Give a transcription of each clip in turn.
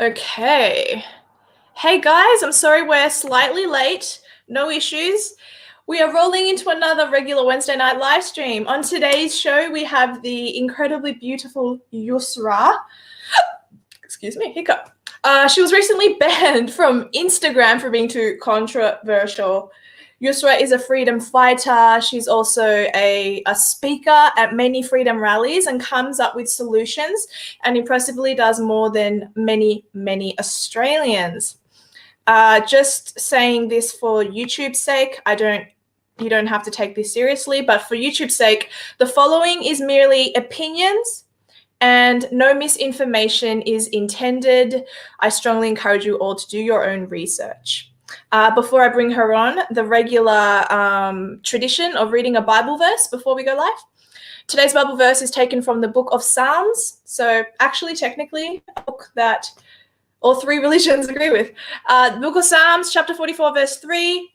Okay. Hey guys, I'm sorry we're slightly late. No issues. We are rolling into another regular Wednesday night live stream. On today's show, we have the incredibly beautiful Youssra. Excuse me, hiccup. She was recently banned from Instagram for being too controversial. Youssra is a freedom fighter. She's also a speaker at many freedom rallies and comes up with solutions and impressively does more than many Australians. Just saying this for YouTube's sake, you don't have to take this seriously, but for YouTube's sake, the following is merely opinions and no misinformation is intended. I strongly encourage you all to do your own research. Before I bring her on, the regular tradition of reading a Bible verse before we go live. Today's Bible verse is taken from the book of Psalms. So actually, technically, a book that all three religions agree with. The book of Psalms, chapter 44, verse 3.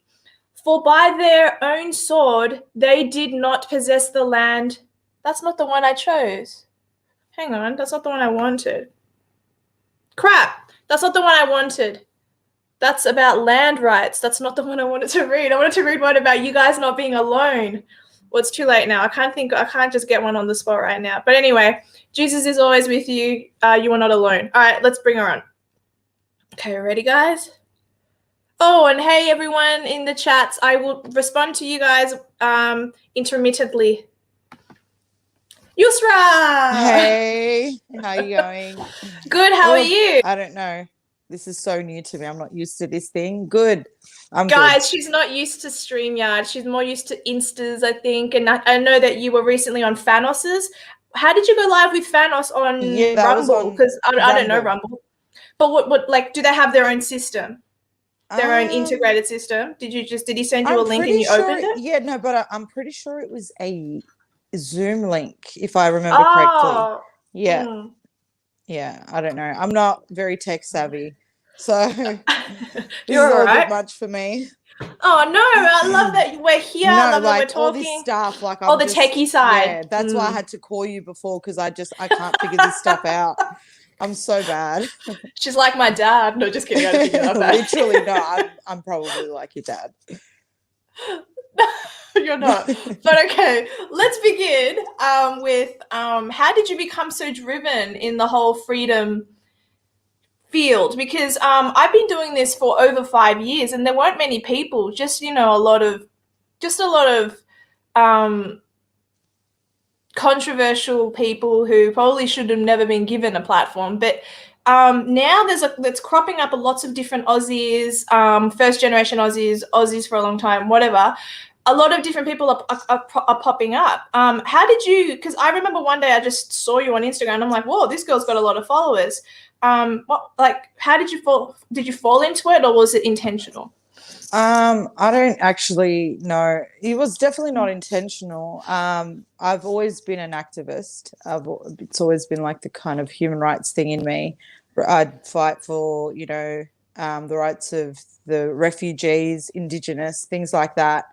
For by their own sword, they did not possess the land. That's not the one I chose. Hang on, that's not the one I wanted. Crap, that's not the one I wanted. That's about land rights. That's not the one I wanted to read. I wanted to read one about you guys not being alone. Well, it's too late now. I can't just get one on the spot right now. But anyway, Jesus is always with you. You are not alone. All right, let's bring her on. Okay, ready, guys? Oh, and hey, everyone in the chats. I will respond to you guys intermittently. Youssra! Hey, how are you going? Good, how are you? I don't know. This is so new to me. I'm not used to this thing. Good. Guys, good. she's not used to StreamYard. She's more used to Instas, I think. And I know that you were recently on Fanos's. How did you go live with Fanos on Rumble? Because I don't know Rumble. But what like, do they have their own system? Their own integrated system? Did he send you a link and you opened it? Yeah, no, but I'm pretty sure it was a Zoom link, if I remember correctly. Yeah. Mm. Yeah, I don't know. I'm not very tech savvy. So this You're is all right. a bit much for me. Oh no, I love that we're here. No, I love like that we're talking. all this stuff, like the techie side. Yeah, that's why I had to call you before, because I can't figure this stuff out. I'm so bad. She's like my dad. No, just kidding. I don't think you're that bad. Literally, no. I'm probably like your dad. You're not. But okay, let's begin with how did you become so driven in the whole freedom field? Because I've been doing this for over 5 years, and there weren't many people. Just a lot of controversial people who probably should have never been given a platform. But now that's cropping up lots of different Aussies, first generation Aussies for a long time, whatever. A lot of different people are popping up. How did you? Because I remember one day I just saw you on Instagram. And I'm like, whoa, this girl's got a lot of followers. How did you fall? Did you fall into it, or was it intentional? I don't actually know. It was definitely not intentional. I've always been an activist. It's always been like the kind of human rights thing in me. I'd fight for, the rights of the refugees, Indigenous, things like that.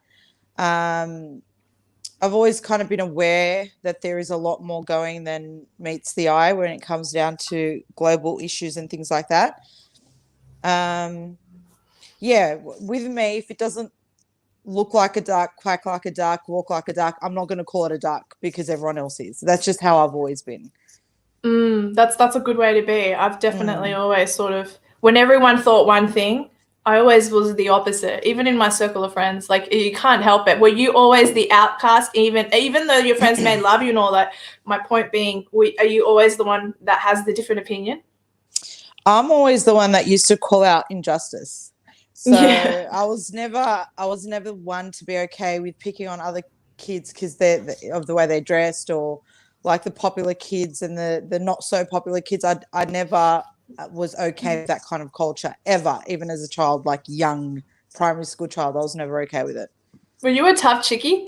I've always kind of been aware that there is a lot more going than meets the eye when it comes down to global issues and things like that. Yeah, with me, if it doesn't look like a duck, quack like a duck, walk like a duck, I'm not going to call it a duck because everyone else is. That's just how I've always been. That's a good way to be. I've definitely always sort of, when everyone thought one thing, I always was the opposite, even in my circle of friends. Like, you can't help it. Were you always the outcast, even though your friends may love you and all that? My point being, are you always the one that has the different opinion? I'm always the one that used to call out injustice. So yeah. I was never one to be okay with picking on other kids because of the way they dressed, or like the popular kids and the not so popular kids. I never was okay with that kind of culture ever, even as a child, like young primary school child. I was never okay with it. Were you a tough chickie?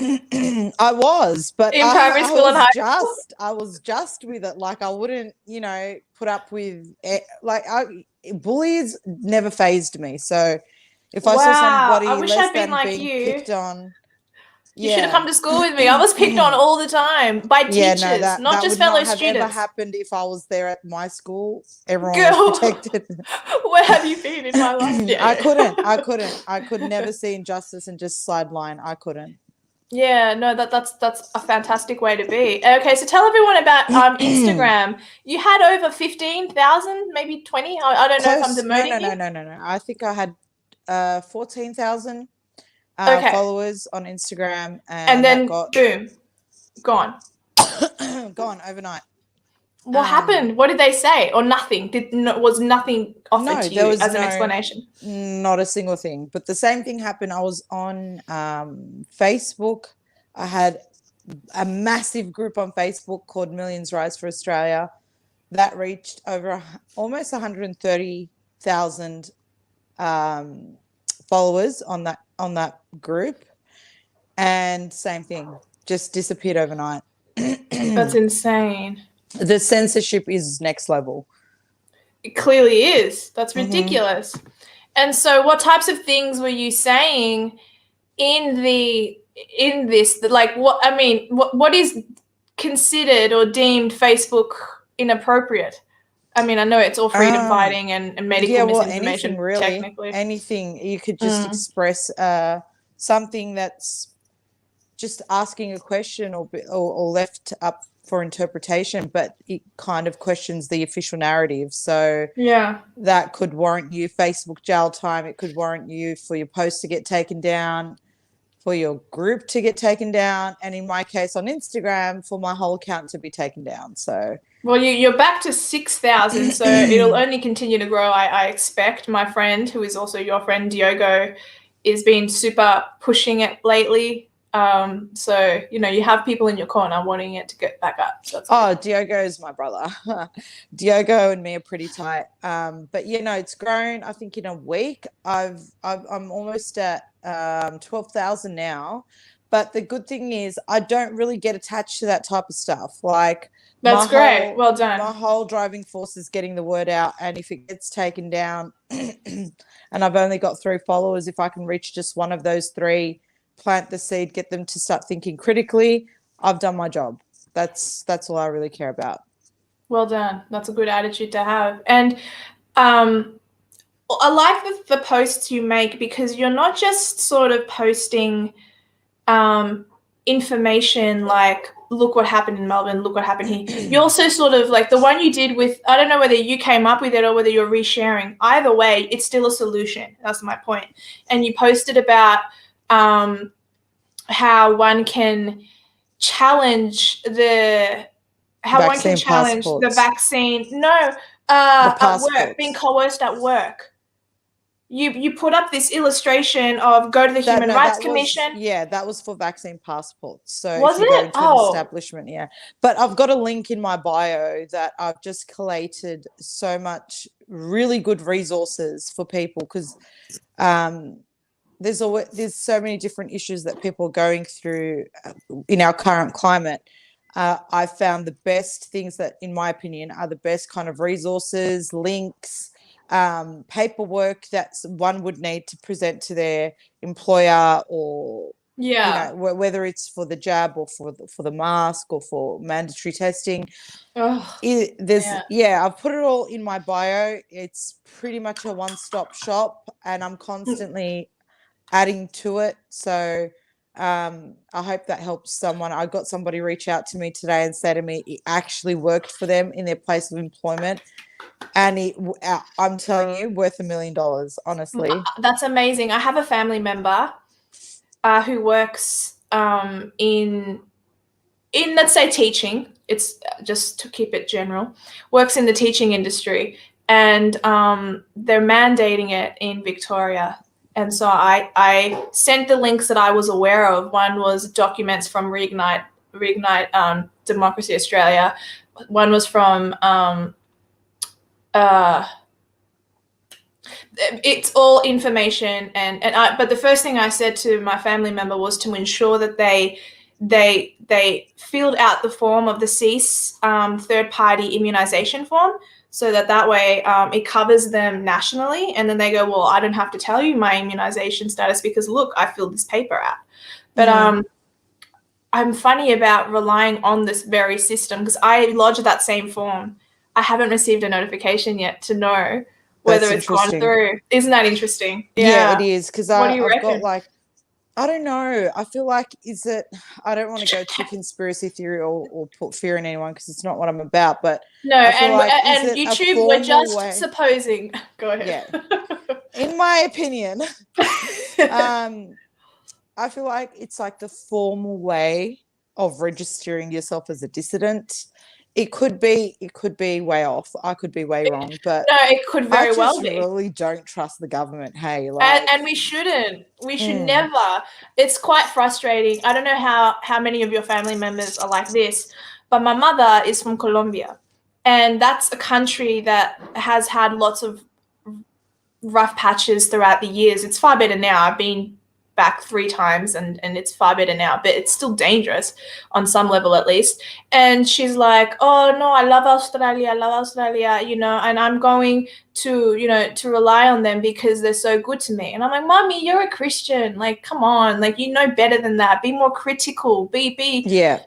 I was, but in primary school and high school? I was just with it. Like, I wouldn't, put up with bullies never fazed me. So if I saw somebody less than being picked on, You should have Yeah. come to school with me. I was picked on all the time by Yeah, teachers, no, that not just would fellow not have ever students. happened if I was there at my school. Everyone was Girl, protected. where have you been in my life? I Yeah. couldn't. I could never see injustice and just sideline. I couldn't. Yeah, no, that's a fantastic way to be. Okay, so tell everyone about Instagram. You had over 15,000, maybe 20. I don't know if I'm Close. No, demoting you. no. I think I had 14,000 Okay, followers on Instagram, and and that then got boom, gone. gone overnight. What happened? What did they say? Or nothing? Was nothing offered No, to there you was as an explanation? not a single thing. But the same thing happened. I was on Facebook. I had a massive group on Facebook called Millions Rise for Australia that reached over almost 130,000 followers on that group, and same thing, just disappeared overnight. That's insane. The censorship is next level. It clearly is. That's Mm-hmm. ridiculous. And so what types of things were you saying in this, like, what is considered or deemed Facebook inappropriate? I mean, I know it's all freedom fighting and medical misinformation, anything really, technically. anything you could just express something that's just asking a question or left up for interpretation, but it kind of questions the official narrative. So yeah, that could warrant you Facebook jail time. It could warrant you for your post to get taken down, for your group to get taken down, and in my case on Instagram, for my whole account to be taken down. So well, you're back to 6,000, so it'll only continue to grow. I expect. My friend, who is also your friend, Diogo, is been super pushing it lately. So you have people in your corner wanting it to get back up. So that's Diogo is my brother. Diogo and me are pretty tight. But it's grown. I think in a week I'm almost at 12,000 now. But the good thing is I don't really get attached to that type of stuff. Like that's great. Well done. My whole driving force is getting the word out, and if it gets taken down, and I've only got 3 followers, if I can reach just one of those 3, plant the seed, get them to start thinking critically, I've done my job. That's all I really care about. Well done. That's a good attitude to have. And I like the posts you make, because you're not just sort of posting information like, look what happened in Melbourne, look what happened here. You also sort of, like the one you did with, I don't know whether you came up with it or whether you're resharing. Either way, it's still a solution. That's my point. And you posted about how one can challenge the vaccine. No, at work, being coerced at work. You put up this illustration of go to the Human Rights Commission. That was for vaccine passports. So was if you it? go into an establishment, But I've got a link in my bio that I've just collated so much really good resources for people, because there's so many different issues that people are going through in our current climate. I found the best things that, in my opinion, are the best kind of resources, links, paperwork that one would need to present to their employer, or whether it's for the jab or for the mask or for mandatory testing. I've put it all in my bio. It's pretty much a one-stop shop, and I'm constantly adding to it. So I hope that helps someone. I got somebody reach out to me today and say to me it actually worked for them in their place of employment, and I'm telling you, worth $1 million, honestly. That's amazing. I have a family member who works in let's say teaching. It's just to keep it general. Works in the teaching industry, and they're mandating it in Victoria. And so I sent the links that I was aware of. One was documents from Reignite Democracy Australia. One was from it's all information, but the first thing I said to my family member was to ensure that they filled out the form of the CEASE third-party immunization form, so that way it covers them nationally, and then they go, well, I don't have to tell you my immunization status because look, I filled this paper out. But I'm funny about relying on this very system because I lodged that same form. I haven't received a notification yet to know whether That's it's gone interesting. through. Isn't that interesting? Yeah, Yeah. it is, because What do you I've got reckon? like, I don't know. I feel like, is it, I don't want to go too conspiracy theory or put fear in anyone because it's not what I'm about, but No, I feel like, is and it a YouTube, we're formal just way? supposing. Go ahead. Yeah. In my opinion, I feel like it's like the formal way of registering yourself as a dissident. It could be way off. I could be way wrong, but No, it could I very well just be. really don't trust the government. Hey, like, And we shouldn't. We should mm, never. It's quite frustrating. I don't know how many of your family members are like this, but my mother is from Colombia, and that's a country that has had lots of rough patches throughout the years. It's far better now. I've been back 3 times and it's far better now, but it's still dangerous on some level at least. And she's like, oh no, I love Australia, you know, and I'm going to, you know, to rely on them because they're so good to me. And I'm like, Mommy, you're a Christian. Like, come on, like, you know better than that. Be more critical. Be yeah.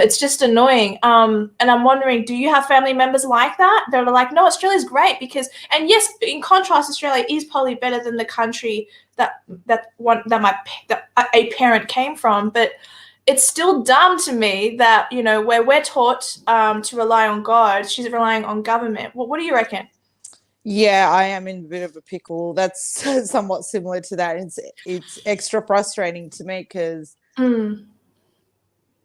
it's just annoying. And I'm wondering, do you have family members like that? They're like, no, Australia's great because, and yes, in contrast, Australia is probably better than the country that a parent came from. But it's still dumb to me that, you know, where we're taught to rely on God, she's relying on government. What do you reckon? Yeah, I am in a bit of a pickle. That's somewhat similar to that. It's extra frustrating to me because Mm,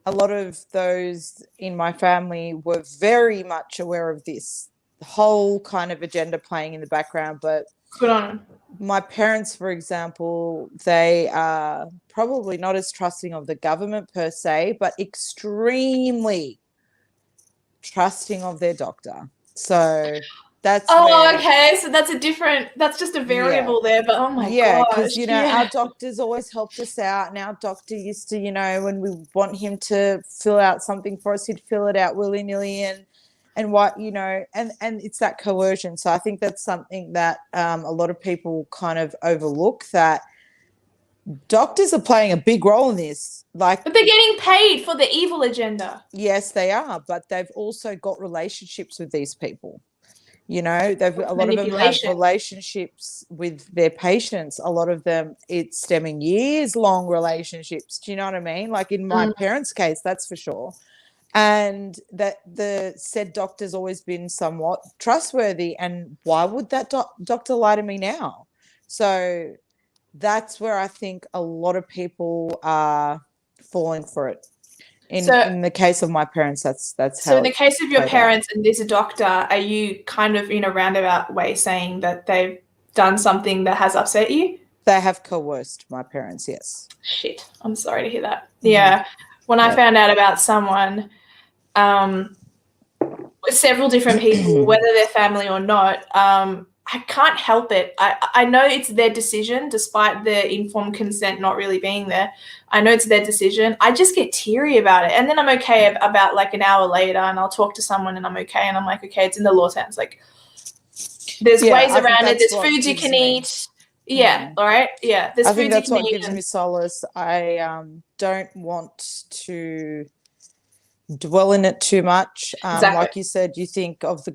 a lot of those in my family were very much aware of this whole kind of agenda playing in the background. But good on her. my parents, for example, they are probably not as trusting of the government per se, but extremely trusting of their doctor. So that's Oh, where, okay. So that's just a yeah. variable there. But oh my Yeah, because gosh, our yeah. doctors always helped us out, and our doctor used to, when we want him to fill out something for us, he'd fill it out willy nilly, and what and it's that coercion. So I think that's something that a lot of people kind of overlook, that doctors are playing a big role in this. Like, But they're getting paid for the evil agenda. yes, they are, but they've also got relationships with these people. A lot of them have Manipulation. relationships with their patients. A lot of them, it's stemming years long relationships. Do you know what I mean? Like in my Mm. parents' case, that's for sure. And that the said doctor's always been somewhat trustworthy. And why would that doctor lie to me now? So that's where I think a lot of people are falling for it. In So, in the case of my parents, that's so how in the it case of your played out. parents and this doctor, are you kind of in a roundabout way saying that they've done something that has upset you? They have coerced my parents, yes. Shit, I'm sorry to hear that. Mm-hmm. Yeah, when I Yep. found out about someone, um, several different people, whether they're family or not, I can't help it. I know it's their decision, despite the informed consent not really being there. I know it's their decision. I just get teary about it. And then I'm okay about like an hour later and I'll talk to someone and I'm okay. And I'm like, okay, it's in the Lord's hands. Like there's Yeah, ways I think around it. that's There's what foods you gives can me. eat. Yeah. Mm. All right. Yeah. There's I think foods you that's can what eat. gives And me solace. I don't want to dwell in it too much. exactly. Like you said, you think of the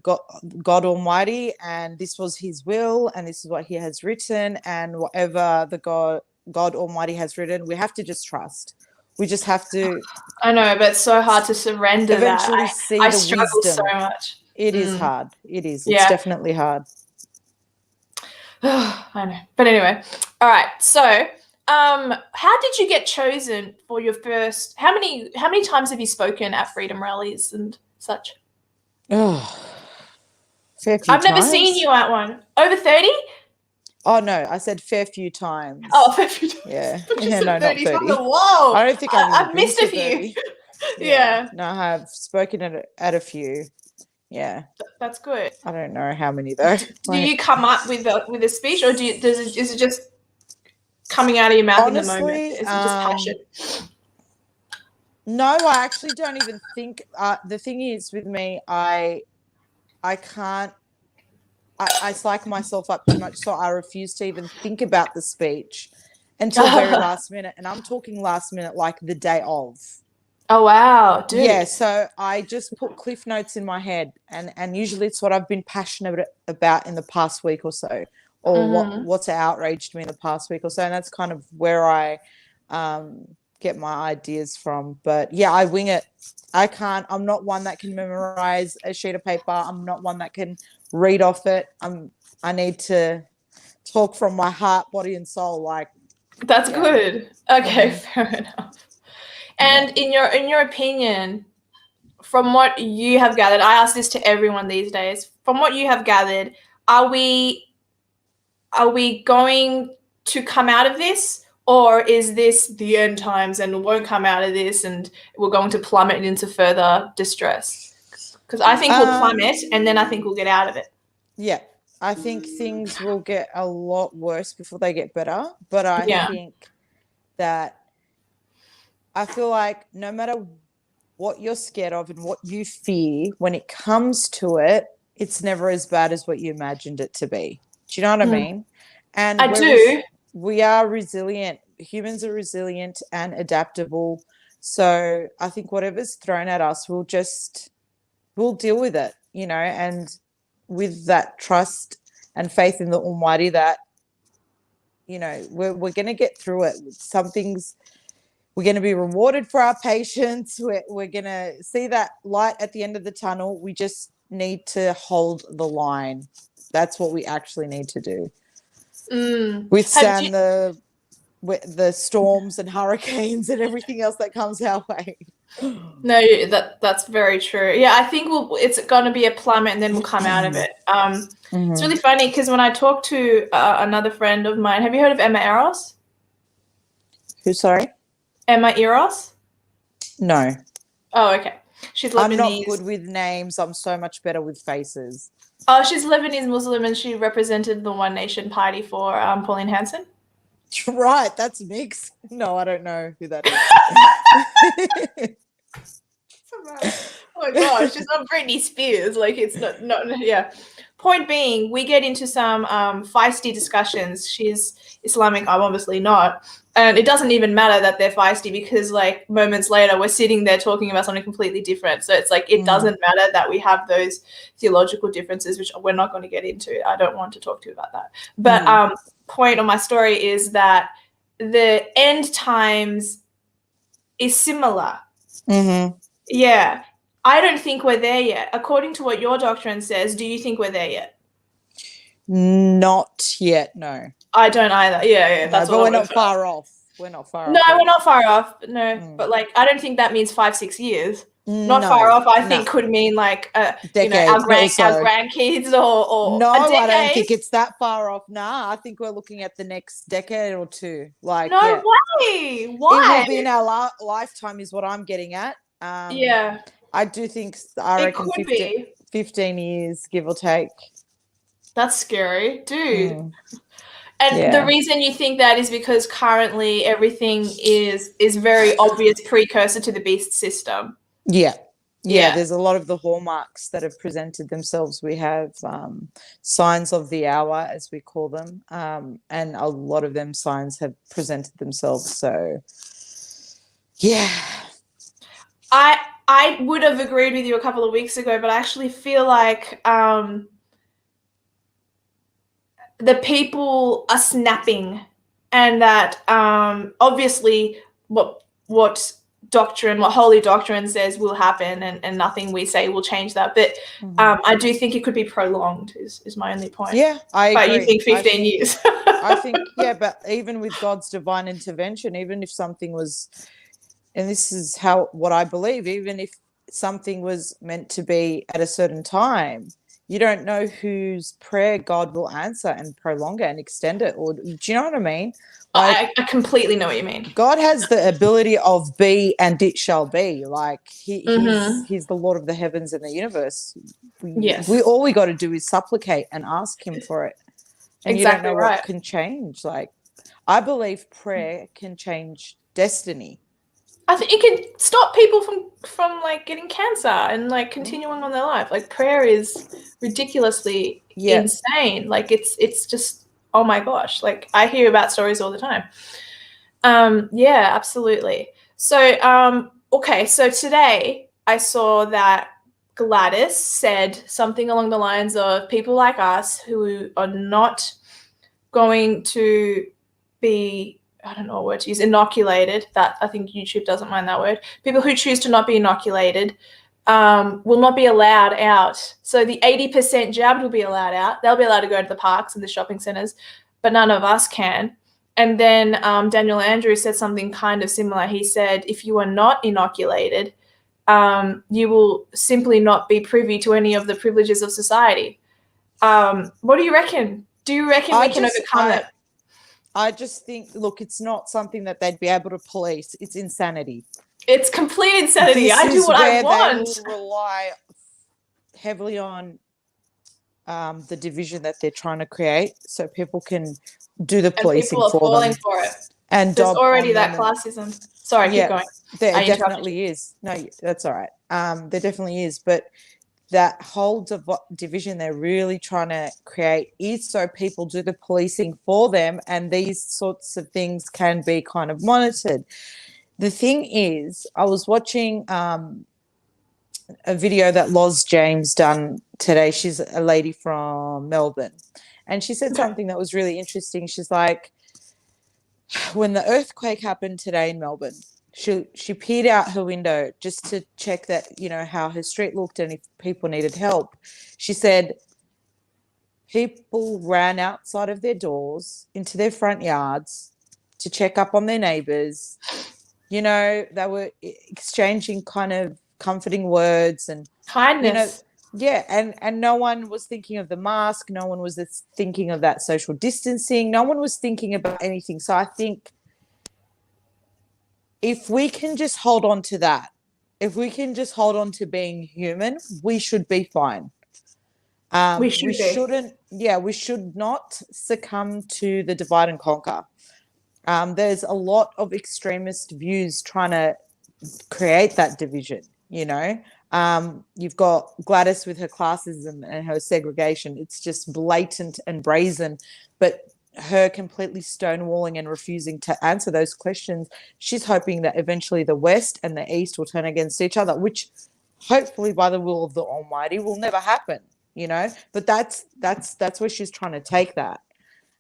God Almighty, and this was His will, and this is what He has written, and whatever the God Almighty has written, we have to just trust. We just have to I know, but it's so hard to surrender that. eventually see I the struggle so wisdom. much. It is hard. It is. It's Yeah. definitely hard. I know. But anyway, all right. So, how did you get chosen for your first? How many times have you spoken at freedom rallies and such? Oh, fair few I've never seen times. you at one. Over 30? Oh no, I said fair few times. Oh, a few times. Yeah, I just yeah, said no, not 30. So I'm like, 30. whoa, I don't think I've even I've been missed to a few. 30. Yeah, Yeah, no, I have spoken at a few. Yeah, that's good. I don't know how many though. Do you Like, come up with a speech, or is it just coming out of your mouth in the moment? honestly, Is it just passion? no, I actually don't even think. The thing is with me, I can't. I psych myself up too much, so I refuse to even think about the speech until very last minute. And I'm talking last minute, like the day of. Oh wow, dude. Yeah, so I just put cliff notes in my head, and usually it's what I've been passionate about in the past week or so, or what's outraged me in the past week or so, and that's kind of where I get my ideas from. But yeah, I wing it. I'm not one that can memorize a sheet of paper. I'm not one that can read off it. I need to talk from my heart, body, and soul. Like, That's yeah. good. Okay, fair enough. And in your opinion, from what you have gathered, I ask this to everyone these days. From what you have gathered, are we going to come out of this, or is this the end times and won't come out of this, and we're going to plummet into further distress? Because I think we'll plummet, and then I think we'll get out of it. Yeah, I think things will get a lot worse before they get better. But I think that I feel like no matter what you're scared of and what you fear, when it comes to it, it's never as bad as what you imagined it to be. Do you know what I mean? And I do. We are resilient. Humans are resilient and adaptable. So I think whatever's thrown at us, we'll deal with it, you know, and with that trust and faith in the Almighty that, you know, we're going to get through it. Some things we're going to be rewarded for our patience. We're going to see that light at the end of the tunnel. We just need to hold the line. That's what we actually need to do. Withstand the storms and hurricanes and everything else that comes our way. No, that's very true. Yeah, I think it's going to be a plummet, and then we'll come out of it. It's really funny because when I talk to another friend of mine, have you heard of Emma Eros? Who, sorry? Emma Eros? No. Oh, okay. She's Lebanese. I'm not good with names. I'm so much better with faces. Oh, she's Lebanese Muslim, and she represented the One Nation Party for Pauline Hanson. Right, that's mixed. No, I don't know who that is. Oh my gosh, she's not Britney Spears. Like, it's not. Yeah. Point being, we get into some feisty discussions. She's Islamic. I'm obviously not. And it doesn't even matter that they're feisty, because like moments later we're sitting there talking about something completely different. So it's like it doesn't matter that we have those theological differences, which we're not going to get into. I don't want to talk to you about that. But point of my story is that the end times is similar. Yeah. I don't think we're there yet. According to what your doctrine says, do you think we're there yet? Not yet, no. I don't either. Yeah. No, but we're not far off. We're not far off. No, we're not far off. No, but like I don't think that means 5-6 years. Not far off. I think could mean like decades, our grandkids or no, a decade. I don't think it's that far off. Nah, I think we're looking at the next decade or two. Like, no way. Why? It will be in our lifetime, is what I'm getting at. Yeah. I do think I reckon 15 years, give or take. That's scary, dude. And the reason you think that is because currently everything is very obvious precursor to the beast system. Yeah. There's a lot of the hallmarks that have presented themselves. We have signs of the hour, as we call them, and a lot of them signs have presented themselves. So, yeah. I would have agreed with you a couple of weeks ago, but I actually feel like the people are snapping, and that obviously what holy doctrine says will happen, and nothing we say will change that. But I do think it could be prolonged is my only point. Yeah, I agree. But you think 15 years. I think, yeah, but even with God's divine intervention, even if something was, and this is what I believe, even if something was meant to be at a certain time, you don't know whose prayer God will answer and prolong it and extend it. Or do you know what I mean? Like, I completely know what you mean. God has the ability of be and it shall be. Like he's the Lord of the heavens and the universe. All we got to do is supplicate and ask him for it. And you don't know what can change. Like, I believe prayer can change destiny. I think it can stop people from like getting cancer and like continuing on their life. Like, prayer is ridiculously insane. Like, it's just, oh my gosh. Like, I hear about stories all the time. Yeah, absolutely. So Okay, so today I saw that Gladys said something along the lines of people like us who are not going to be, I don't know what word to use, inoculated. That, I think YouTube doesn't mind that word. People who choose to not be inoculated will not be allowed out. So the 80% jabbed will be allowed out. They'll be allowed to go to the parks and the shopping centres, but none of us can. And then Daniel Andrews said something kind of similar. He said, if you are not inoculated, you will simply not be privy to any of the privileges of society. What do you reckon? Do you reckon we can overcome that? I just think, look, it's not something that they'd be able to police. It's insanity. It's complete insanity. This I do what I want. They will rely heavily on the division that they're trying to create, so people can do the policing and people are falling them. For it. And there's already that classism. Sorry, keep going. There definitely is. No, that's all right. There definitely is, but that whole division they're really trying to create is so people do the policing for them, and these sorts of things can be kind of monitored. The thing is, I was watching a video that Loz James done today. She's a lady from Melbourne, and she said something that was really interesting. She's like, when the earthquake happened today in Melbourne, she peered out her window just to check that, how her street looked and if people needed help. She said people ran outside of their doors into their front yards to check up on their neighbours. They were exchanging kind of comforting words and kindness. And no one was thinking of the mask. No one was thinking of that social distancing. No one was thinking about anything. So I think if we can just hold on to that, if we can just hold on to being human, we should be fine. We should not succumb to the divide and conquer. There's a lot of extremist views trying to create that division, You've got Gladys with her classism and her segregation. It's just blatant and brazen, but her completely stonewalling and refusing to answer those questions. She's hoping that eventually the West and the East will turn against each other, which hopefully by the will of the Almighty will never happen, but that's where she's trying to take that.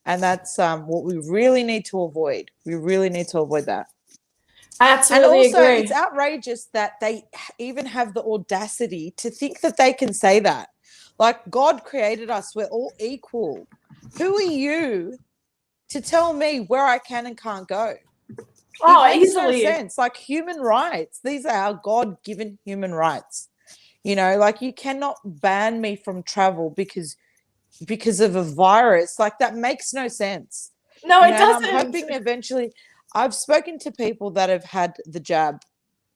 And that's what we really need to avoid. We really need to avoid that. I absolutely agree. It's outrageous that they even have the audacity to think that they can say that. Like, God created us. We're all equal. Who are you to tell me where I can and can't go? Oh, it makes easily. No sense. Like, human rights. These are our God-given human rights. Like, you cannot ban me from travel because of a virus. Like, that makes no sense. No, it doesn't. I'm hoping eventually. I've spoken to people that have had the jab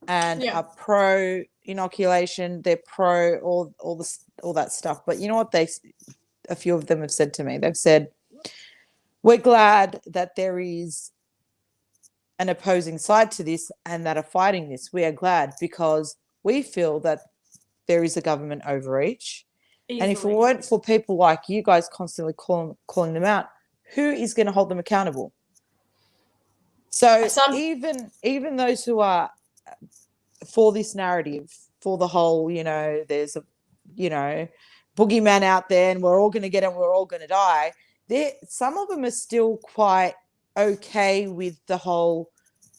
and are pro inoculation. They're pro all that stuff. But you know what? A few of them have said to me. They've said, we're glad that there is an opposing side to this and that are fighting this. We are glad because we feel that there is a government overreach. Easily. And if it weren't for people like you guys constantly calling them out, who is going to hold them accountable? So even those who are for this narrative, for the whole, there's a, boogeyman out there and we're all going to get it, we're all going to die. Some of them are still quite okay with the whole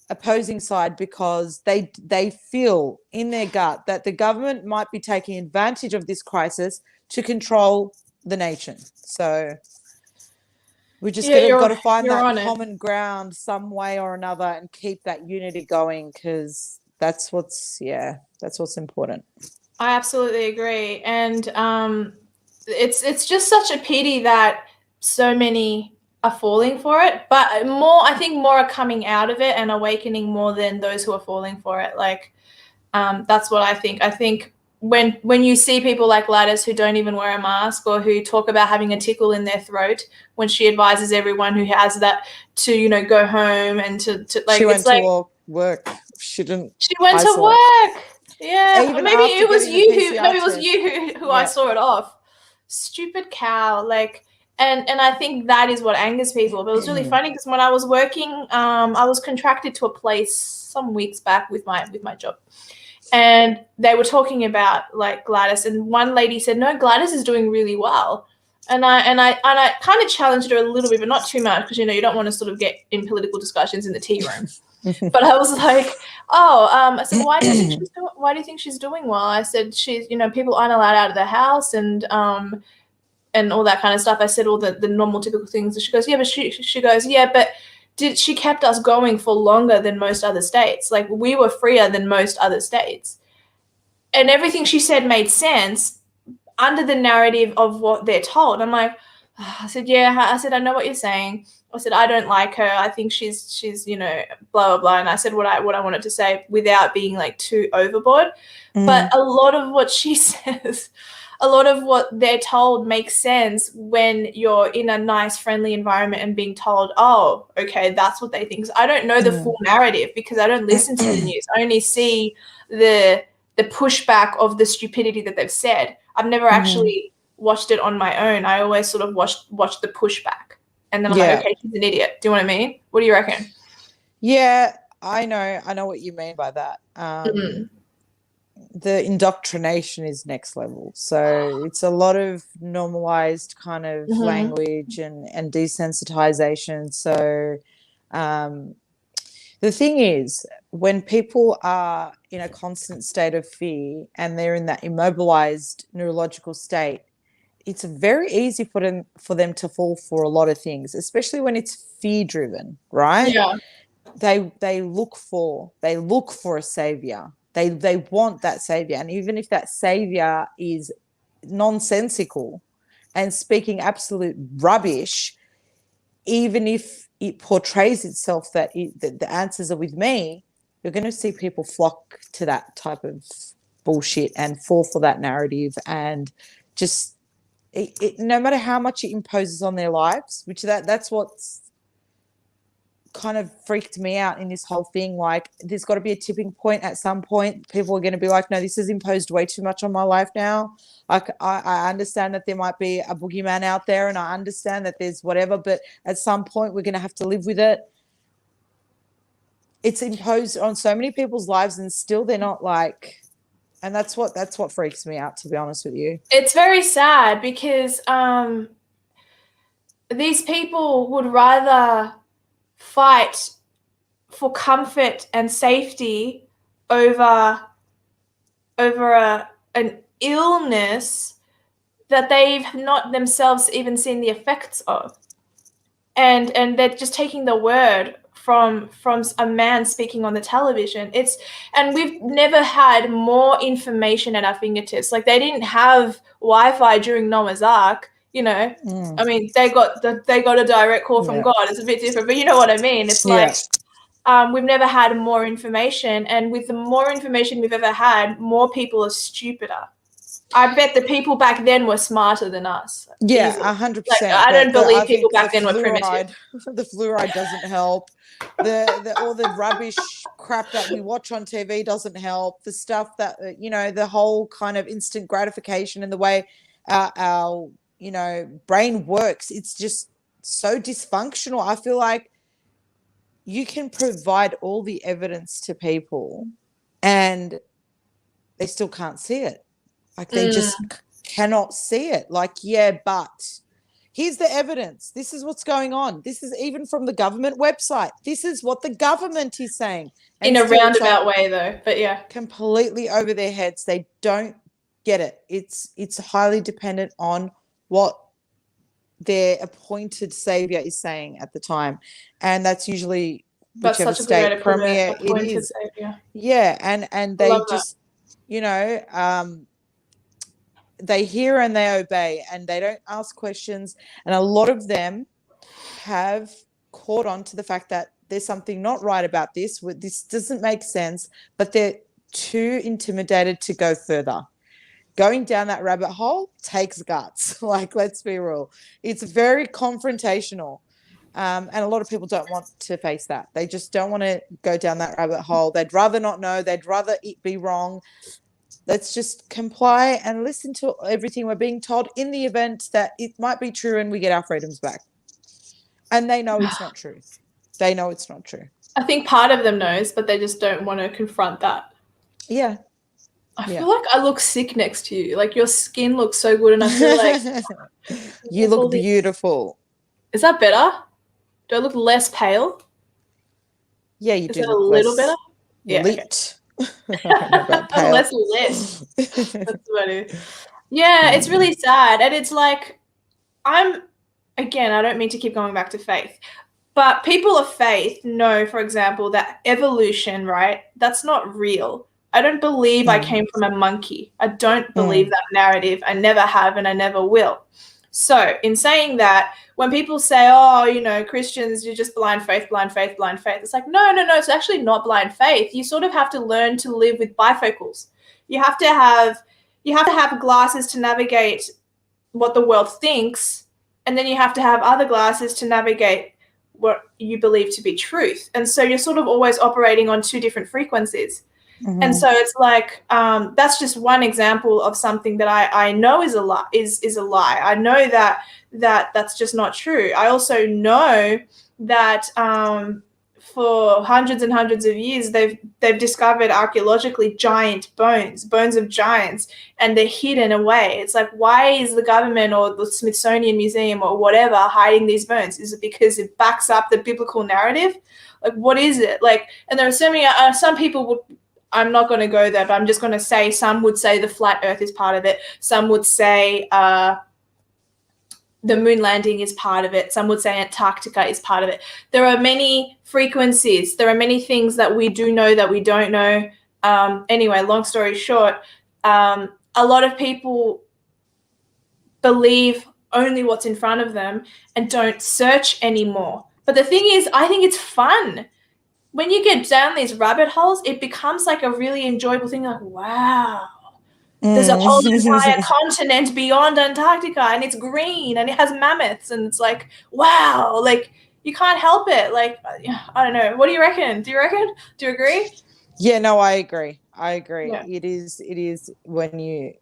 opposing side because they feel in their gut that the government might be taking advantage of this crisis to control the nation. So we just got to find that common ground some way or another and keep that unity going because that's what's important. I absolutely agree. And it's just such a pity that so many are falling for it, but I think more are coming out of it and awakening more than those who are falling for it. Like, that's what I think. I think when you see people like Gladys who don't even wear a mask or who talk about having a tickle in their throat when she advises everyone who has that to, go home and to like, she went to work. She didn't. She went to work. Yeah. Maybe it was you who I saw it off. Stupid cow. Like, And I think that is what angers people. But it was really funny because when I was working, I was contracted to a place some weeks back with my job, and they were talking about like Gladys, and one lady said, "No, Gladys is doing really well." And I kind of challenged her a little bit, but not too much, because you don't want to sort of get in political discussions in the tea room. But I was like, "Oh," I said, "Why do you think she's doing well?" I said, "She's, people aren't allowed out of their house, and all that kind of stuff." I said all the normal typical things. And she goes, "Yeah, but she goes, yeah, but she kept us going for longer than most other states. Like, we were freer than most other states." And everything she said made sense under the narrative of what they're told. I'm like, I said, "Yeah." I said, "I know what you're saying." I said, "I don't like her. I think she's blah blah blah." And I said what I wanted to say without being like too overboard. But a lot of what she says, a lot of what they're told makes sense when you're in a nice, friendly environment and being told, "Oh, okay, that's what they think." So I don't know the full narrative because I don't listen to the news. I only see the pushback of the stupidity that they've said. I've never actually watched it on my own. I always sort of watch the pushback, and then I'm like, "Okay, she's an idiot." Do you know what I mean? What do you reckon? Yeah, I know what you mean by that. The indoctrination is next level. So it's a lot of normalized kind of language and desensitization. So the thing is, when people are in a constant state of fear and they're in that immobilized neurological state, it's very easy for them to fall for a lot of things, especially when it's fear driven, right? Yeah. They look for a savior. They want that savior, and even if that savior is nonsensical and speaking absolute rubbish, even if it portrays itself that the answers are with me, you're going to see people flock to that type of bullshit and fall for that narrative, and just no matter how much it imposes on their lives, which that's what's kind of freaked me out in this whole thing. Like, there's got to be a tipping point at some point. People are going to be like, "No, this has imposed way too much on my life now." Like, I understand that there might be a boogeyman out there, and I understand that there's whatever, but at some point we're going to have to live with it. It's imposed on so many people's lives, and still they're not like, and that's what freaks me out, to be honest with you. It's very sad because these people would rather fight for comfort and safety over an illness that they've not themselves even seen the effects of, and they're just taking the word from a man speaking on the television. And we've never had more information at our fingertips. Like, they didn't have Wi-Fi during Noah's Ark. I mean, they got a direct call from God. It's a bit different, but you know what I mean. It's like, we've never had more information, and with the more information we've ever had, more people are stupider. I bet the people back then were smarter than us. Yeah, 100%. I don't believe people back then were primitive. The fluoride doesn't help. All the rubbish crap that we watch on TV doesn't help. The stuff that the whole kind of instant gratification and the way our brain works, it's just so dysfunctional. I feel like you can provide all the evidence to people and they still can't see it. Like, they just cannot see it. Like, yeah, but here's the evidence. This is what's going on. This is even from the government website. This is what the government is saying. And in a roundabout way, though. But yeah. Completely over their heads. They don't get it. It's highly dependent on what their appointed savior is saying at the time. And that's usually whichever state premier it is. Savior. Yeah. And they just, they hear and they obey, and they don't ask questions. And a lot of them have caught on to the fact that there's something not right about this. This doesn't make sense, but they're too intimidated to go further. Going down that rabbit hole takes guts. Like, let's be real. It's very confrontational. And a lot of people don't want to face that. They just don't want to go down that rabbit hole. They'd rather not know. They'd rather it be wrong. let's just comply and listen to everything we're being told in the event that it might be true and we get our freedoms back. And they know it's not true. They know it's not true. I think part of them knows, but they just don't want to confront that. Yeah. I feel like I look sick next to you. Like your skin looks so good, and I feel like you look beautiful. Is that better? Do I look less pale? Yeah, you Is do that a look little less better? Yeah, lit. Okay. less lit. That's what it is. Yeah, it's really sad, and it's like I don't mean to keep going back to faith, but people of faith know, for example, that evolution, right? That's not real. I don't believe I came from a monkey. I don't believe that narrative. I never have and I never will. So, in saying that, when people say, oh, you know, Christians, you're just blind faith, blind faith, blind faith, it's like, no, it's actually not blind faith. You sort of have to learn to live with bifocals. You have to have glasses to navigate what the world thinks, and then you have to have other glasses to navigate what you believe to be truth. And so you're sort of always operating on two different frequencies. And so it's like that's just one example of something that I know is a lie. Is a lie. I know that's just not true. I also know that for hundreds and hundreds of years they've discovered archaeologically bones of giants, and they're hidden away. It's like, why is the government or the Smithsonian Museum or whatever hiding these bones? Is it because it backs up the biblical narrative? Like, what is it? Like, and there are so many some people would, I'm not going to go there, but I'm just going to say some would say the flat earth is part of it. Some would say the moon landing is part of it. Some would say Antarctica is part of it. There are many frequencies. There are many things that we do know that we don't know. Anyway, long story short, a lot of people believe only what's in front of them and don't search anymore. But the thing is, I think it's fun. When you get down these rabbit holes, it becomes like a really enjoyable thing. Like, wow, there's a whole entire continent beyond Antarctica, and it's green, and it has mammoths, and it's like, wow, like you can't help it. Like, I don't know. What do you reckon? Do you agree? Yeah, no, I agree. Yeah. It is when you,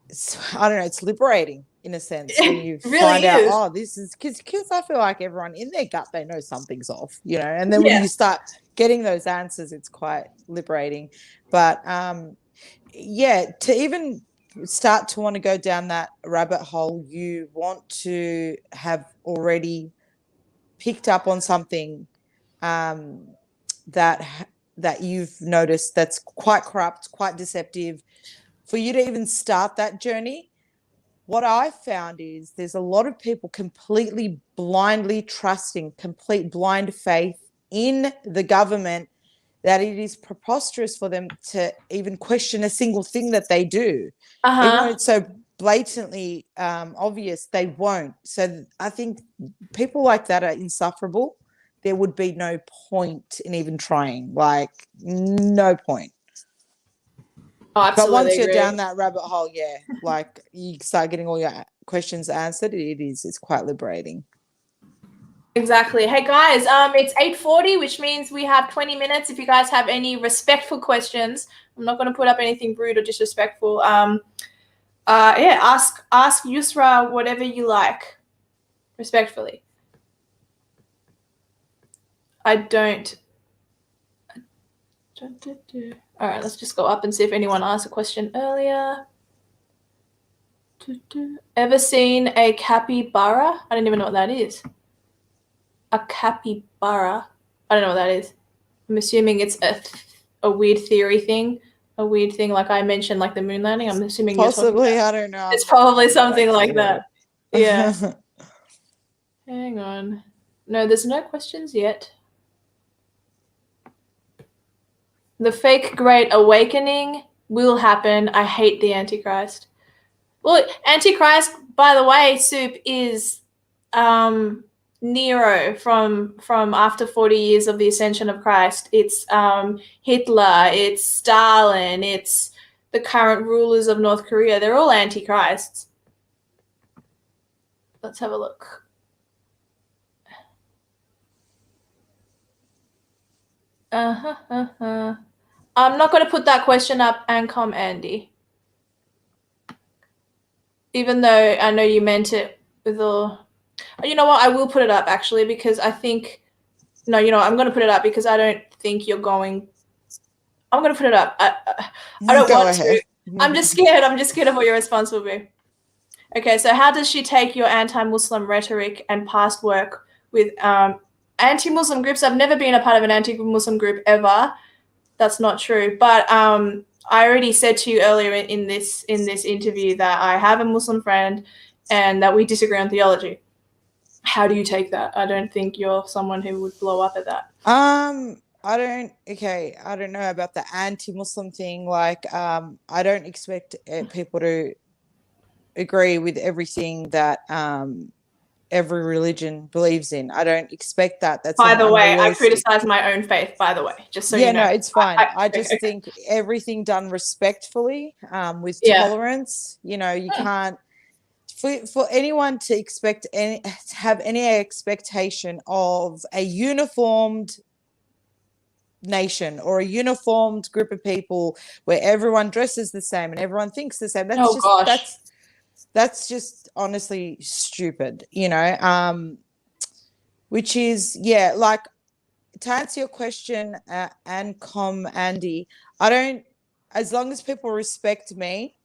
I don't know, it's liberating in a sense when you Really find out, is. oh, this is because I feel like everyone in their gut, they know something's off, you know, and then Yeah. when you start getting those answers, it's quite liberating. But yeah, to even start to want to go down that rabbit hole, you want to have already picked up on something that you've noticed that's quite corrupt, quite deceptive. For you to even start that journey, what I found is there's a lot of people completely blindly trusting, complete blind faith in the government, that it is preposterous for them to even question a single thing that they do. Even when it's so blatantly obvious, they won't. So I think people like that are insufferable. There would be no point in even trying, like no point. But once you're down that rabbit hole, yeah, like you start getting all your questions answered, it's quite liberating. Exactly. Hey guys, it's 8:40, which means we have 20 minutes. If you guys have any respectful questions, I'm not going to put up anything rude or disrespectful. Yeah, ask Youssra whatever you like, respectfully. I don't. All right, let's just go up and see if anyone asked a question earlier. Ever seen a capybara? I don't even know what that is. A capybara. I don't know what that is. I'm assuming it's a weird theory thing, a weird thing like I mentioned, like the moon landing. I'm assuming possibly. I don't know. It's probably something like that. Yeah. Hang on. No, there's no questions yet. The fake Great Awakening will happen. I hate the Antichrist. Well, Antichrist, by the way, Soup, is Nero from after 40 years of the ascension of Christ. It's Hitler, it's Stalin, it's the current rulers of North Korea. They're all antichrists. Let's have a look. I'm not going to put that question up, Ancom Andy. even though I know you meant it with all. You know what? I will put it up actually because I think. No, you know what? I'm going to put it up because I don't think you're going. I'm going to put it up. I don't Go want ahead. to. I'm just scared. I'm just scared of what your response will be. Okay, so how does she take your anti-Muslim rhetoric and past work with anti-Muslim groups? I've never been a part of an anti-Muslim group ever. That's not true. But I already said to you earlier in this interview that I have a Muslim friend and that we disagree on theology. How do you take that? I don't think you're someone who would blow up at that. I don't know about the anti-Muslim thing. Like, I don't expect people to agree with everything that every religion believes in. I don't expect that. That's By the way, I unrealistic. criticize my own faith, by the way, just so Yeah, you know. no, it's fine. I just okay. think everything done respectfully, with Yeah. tolerance. You know, you can't for anyone to have any expectation of a uniformed nation or a uniformed group of people where everyone dresses the same and everyone thinks the same. Oh gosh. That's just honestly stupid, you know. Which is, yeah, like, to answer your question, Andy, I don't, as long as people respect me,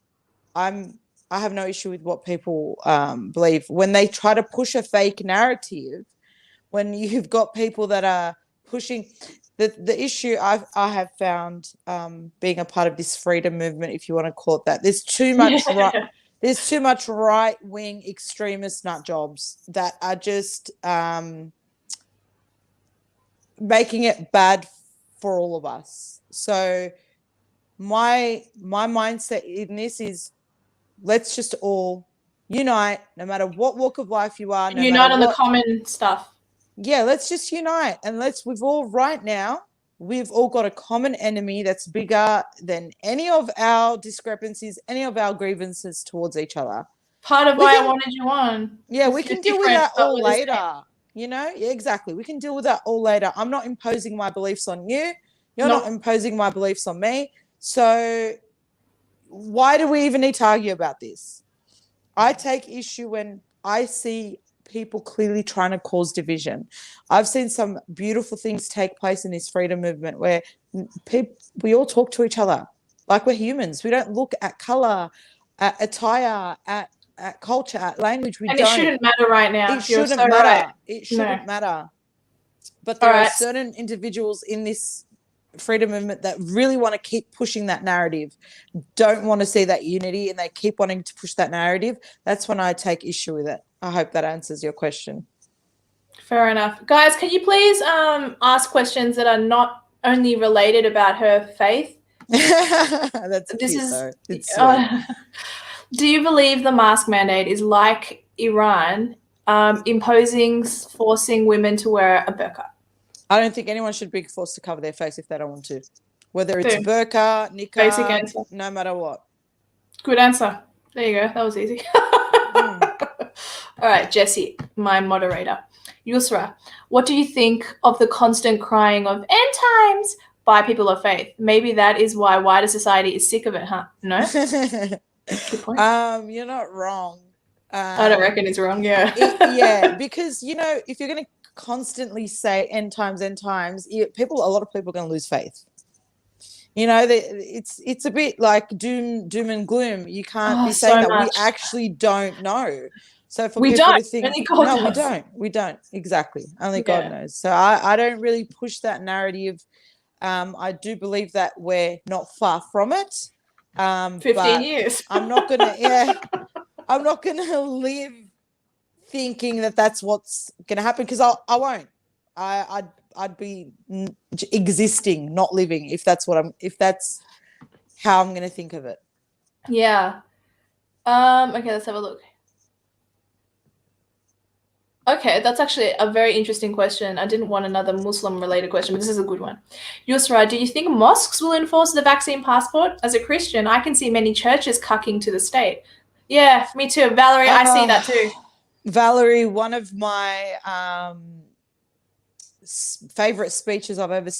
I have no issue with what people believe. When they try to push a fake narrative, when you've got people that are pushing the issue I have found, being a part of this freedom movement, if you want to call it that, there's too much right wing extremist nut jobs that are just making it bad for all of us. So my mindset in this is, let's just all unite, no matter what walk of life you are, no matter Unite on the what. common stuff. Yeah, let's just unite, and we've all got a common enemy that's bigger than any of our discrepancies, any of our grievances towards each other. Part of why I wanted you on. Yeah, we can deal with that all later. Yeah, exactly. We can deal with that all later. I'm not imposing my beliefs on you. You're nope. not imposing my beliefs on me. So why do we even need to argue about this? I take issue when I see people clearly trying to cause division. I've seen some beautiful things take place in this freedom movement where we all talk to each other like we're humans. We don't look at color, at attire, at culture, at language. It shouldn't matter right now. It shouldn't matter. Right. It shouldn't matter. But there are certain individuals in this freedom movement that really want to keep pushing that narrative, don't want to see that unity, and they keep wanting to push that narrative. That's when I take issue with it. I hope that answers your question. Fair enough. Guys, can you please ask questions that are not only related about her faith? That's cute, though. It's do you believe the mask mandate is like Iran forcing women to wear a burqa? I don't think anyone should be forced to cover their face if they don't want to. Whether it's burqa, niqab, no matter what. Good answer. There you go. That was easy. All right, Jessie, my moderator. Youssra, what do you think of the constant crying of end times by people of faith? Maybe that is why wider society is sick of it, huh? No? Good point. You're not wrong. I don't reckon it's wrong, yeah. Yeah, because, you know, if you're going to constantly say end times, a lot of people are going to lose faith. You know, it's a bit like doom and gloom. You can't be saying that. We actually don't know. So for people to think, no, we don't. Exactly. Only God knows. So I don't really push that narrative. I do believe that we're not far from it. 15 years. I'm not gonna live thinking that that's what's gonna happen, because I won't. I'd be existing, not living, if that's how I'm gonna think of it. Yeah. Okay, let's have a look. Okay, that's actually a very interesting question. I didn't want another Muslim-related question, but this is a good one. Youssra, do you think mosques will enforce the vaccine passport? As a Christian, I can see many churches cucking to the state. Yeah, me too. Valerie, I see that too. Valerie, one of my favorite speeches I've ever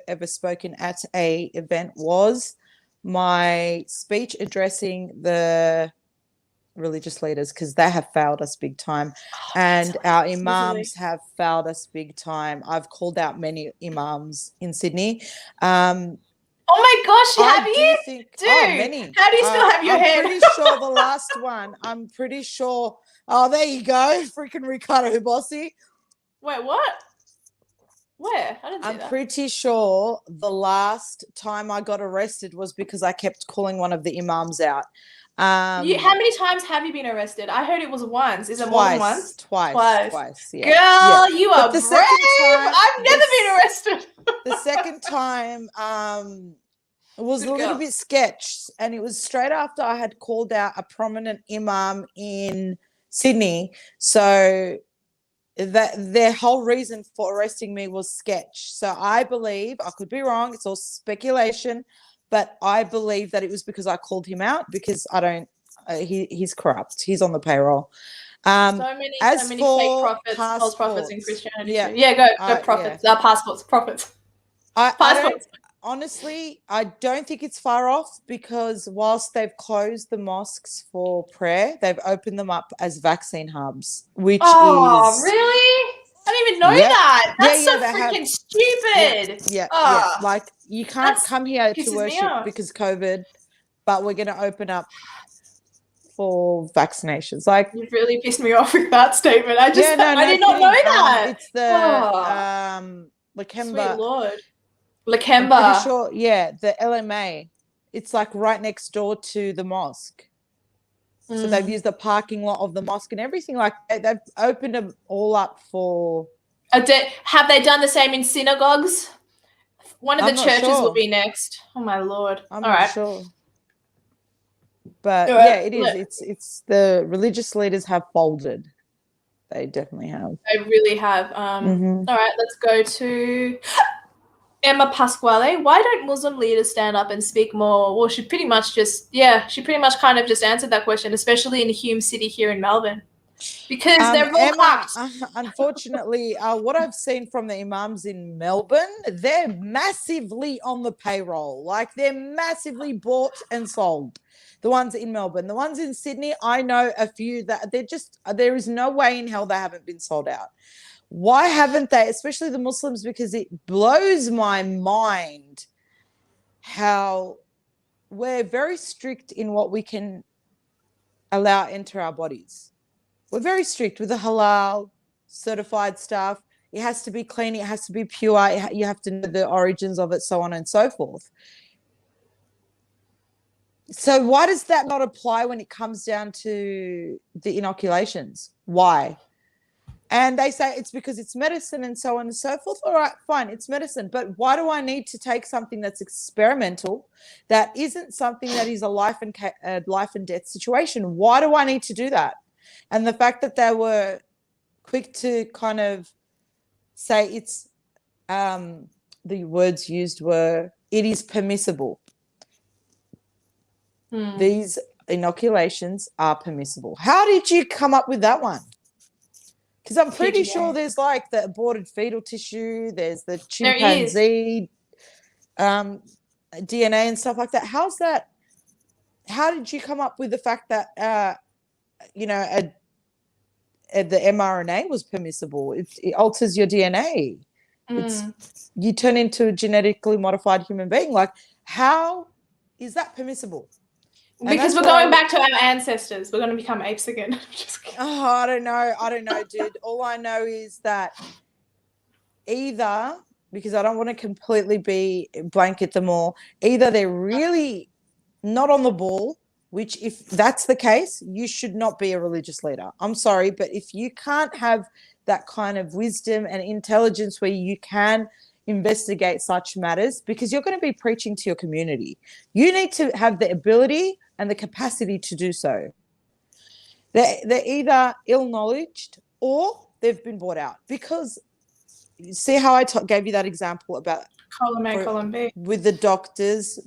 ever spoken at a event was my speech addressing the religious leaders because they have failed us big time, and our imams have failed us big time. I've called out many imams in Sydney. Oh my gosh, have you? Dude, many. How do you still have your I'm head? pretty sure the last one, I'm pretty sure. Oh, there you go. Freaking Ricardo Bossy. Wait, what? Where? I didn't see that. I'm pretty sure the last time I got arrested was because I kept calling one of the imams out. How many times have you been arrested? I heard it was once. Is it more than once? Twice. Yeah. Girl, you are brave. I've never been arrested. The second time, it was a little bit sketch, and it was straight after I had called out a prominent imam in Sydney. So that their whole reason for arresting me was sketch. So I believe, I could be wrong, it's all speculation, but I believe that it was because I called him out because I don't, he's corrupt. He's on the payroll. So many fake prophets, false prophets in Christianity. Yeah, go prophets. Passports, prophets. Honestly, I don't think it's far off because whilst they've closed the mosques for prayer, they've opened them up as vaccine hubs, which is... really? I didn't even know that. That's so freaking stupid. Yeah. Like, you can't come here to worship because COVID, but we're going to open up for vaccinations. Like, you've really pissed me off with that statement. I did not know that. It's the Lakemba. Sweet Lord. I'm pretty sure, the LMA. It's like right next door to the mosque. So they've used the parking lot of the mosque and everything like that. They've opened them all up for... Have they done the same in synagogues? One of the churches will be next. Oh, my Lord. I'm not sure. But, it is. It's the religious leaders have folded. They definitely have. They really have. All right, let's go to... Emma Pasquale, why don't Muslim leaders stand up and speak more? Well, she pretty much kind of just answered that question, especially in Hume City here in Melbourne, because they're all cucked. Unfortunately, what I've seen from the imams in Melbourne, they're massively on the payroll. Like, they're massively bought and sold. The ones in Melbourne. The ones in Sydney, I know a few that there is no way in hell they haven't been sold out. Why haven't they, especially the Muslims, because it blows my mind how we're very strict in what we can allow enter our bodies. We're very strict with the halal certified stuff. It has to be clean. It has to be pure. You have to know the origins of it, so on and so forth. So why does that not apply when it comes down to the inoculations? Why? And they say it's because it's medicine and so on and so forth. All right, fine, it's medicine. But why do I need to take something that's experimental, that isn't something that is a life and death situation? Why do I need to do that? And the fact that they were quick to kind of say it's, the words used were, it is permissible. These inoculations are permissible. How did you come up with that one? Because I'm pretty sure there's like the aborted fetal tissue, there's the chimpanzee DNA and stuff like that. How's that? How did you come up with the fact that, the mRNA was permissible? It alters your DNA. You turn into a genetically modified human being. Like, how is that permissible? Because we're going back to our ancestors. We're going to become apes again. Just kidding. Oh, I don't know, dude. All I know is that either, because I don't want to completely blanket them all, either they're really not on the ball, which if that's the case, you should not be a religious leader. I'm sorry, but if you can't have that kind of wisdom and intelligence where you can investigate such matters, because you're going to be preaching to your community, you need to have the ability and the capacity to do so. They're either ill-knowledged or they've been bought out. Because see how I gave you that example about column A, column B with the doctors.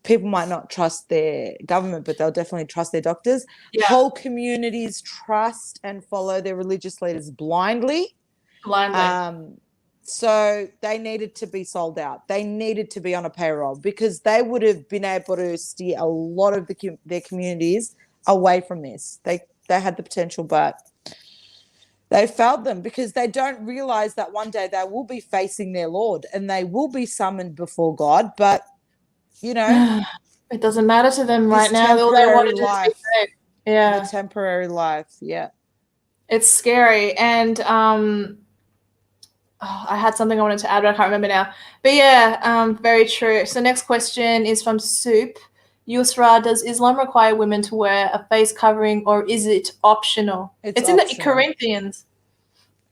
People might not trust their government, but they'll definitely trust their doctors. Whole communities trust and follow their religious leaders blindly. So they needed to be sold out. They needed to be on a payroll because they would have been able to steer a lot of their communities away from this. They had the potential, but they failed them because they don't realize that one day they will be facing their Lord and they will be summoned before God. But, you know, it doesn't matter to them right now. All they want to do is be saved. Yeah. The temporary life. Yeah. It's scary. And I had something I wanted to add, but I can't remember now. But yeah, very true. So next question is from Soup. Youssra, does Islam require women to wear a face covering or is it optional? It's in the Corinthians,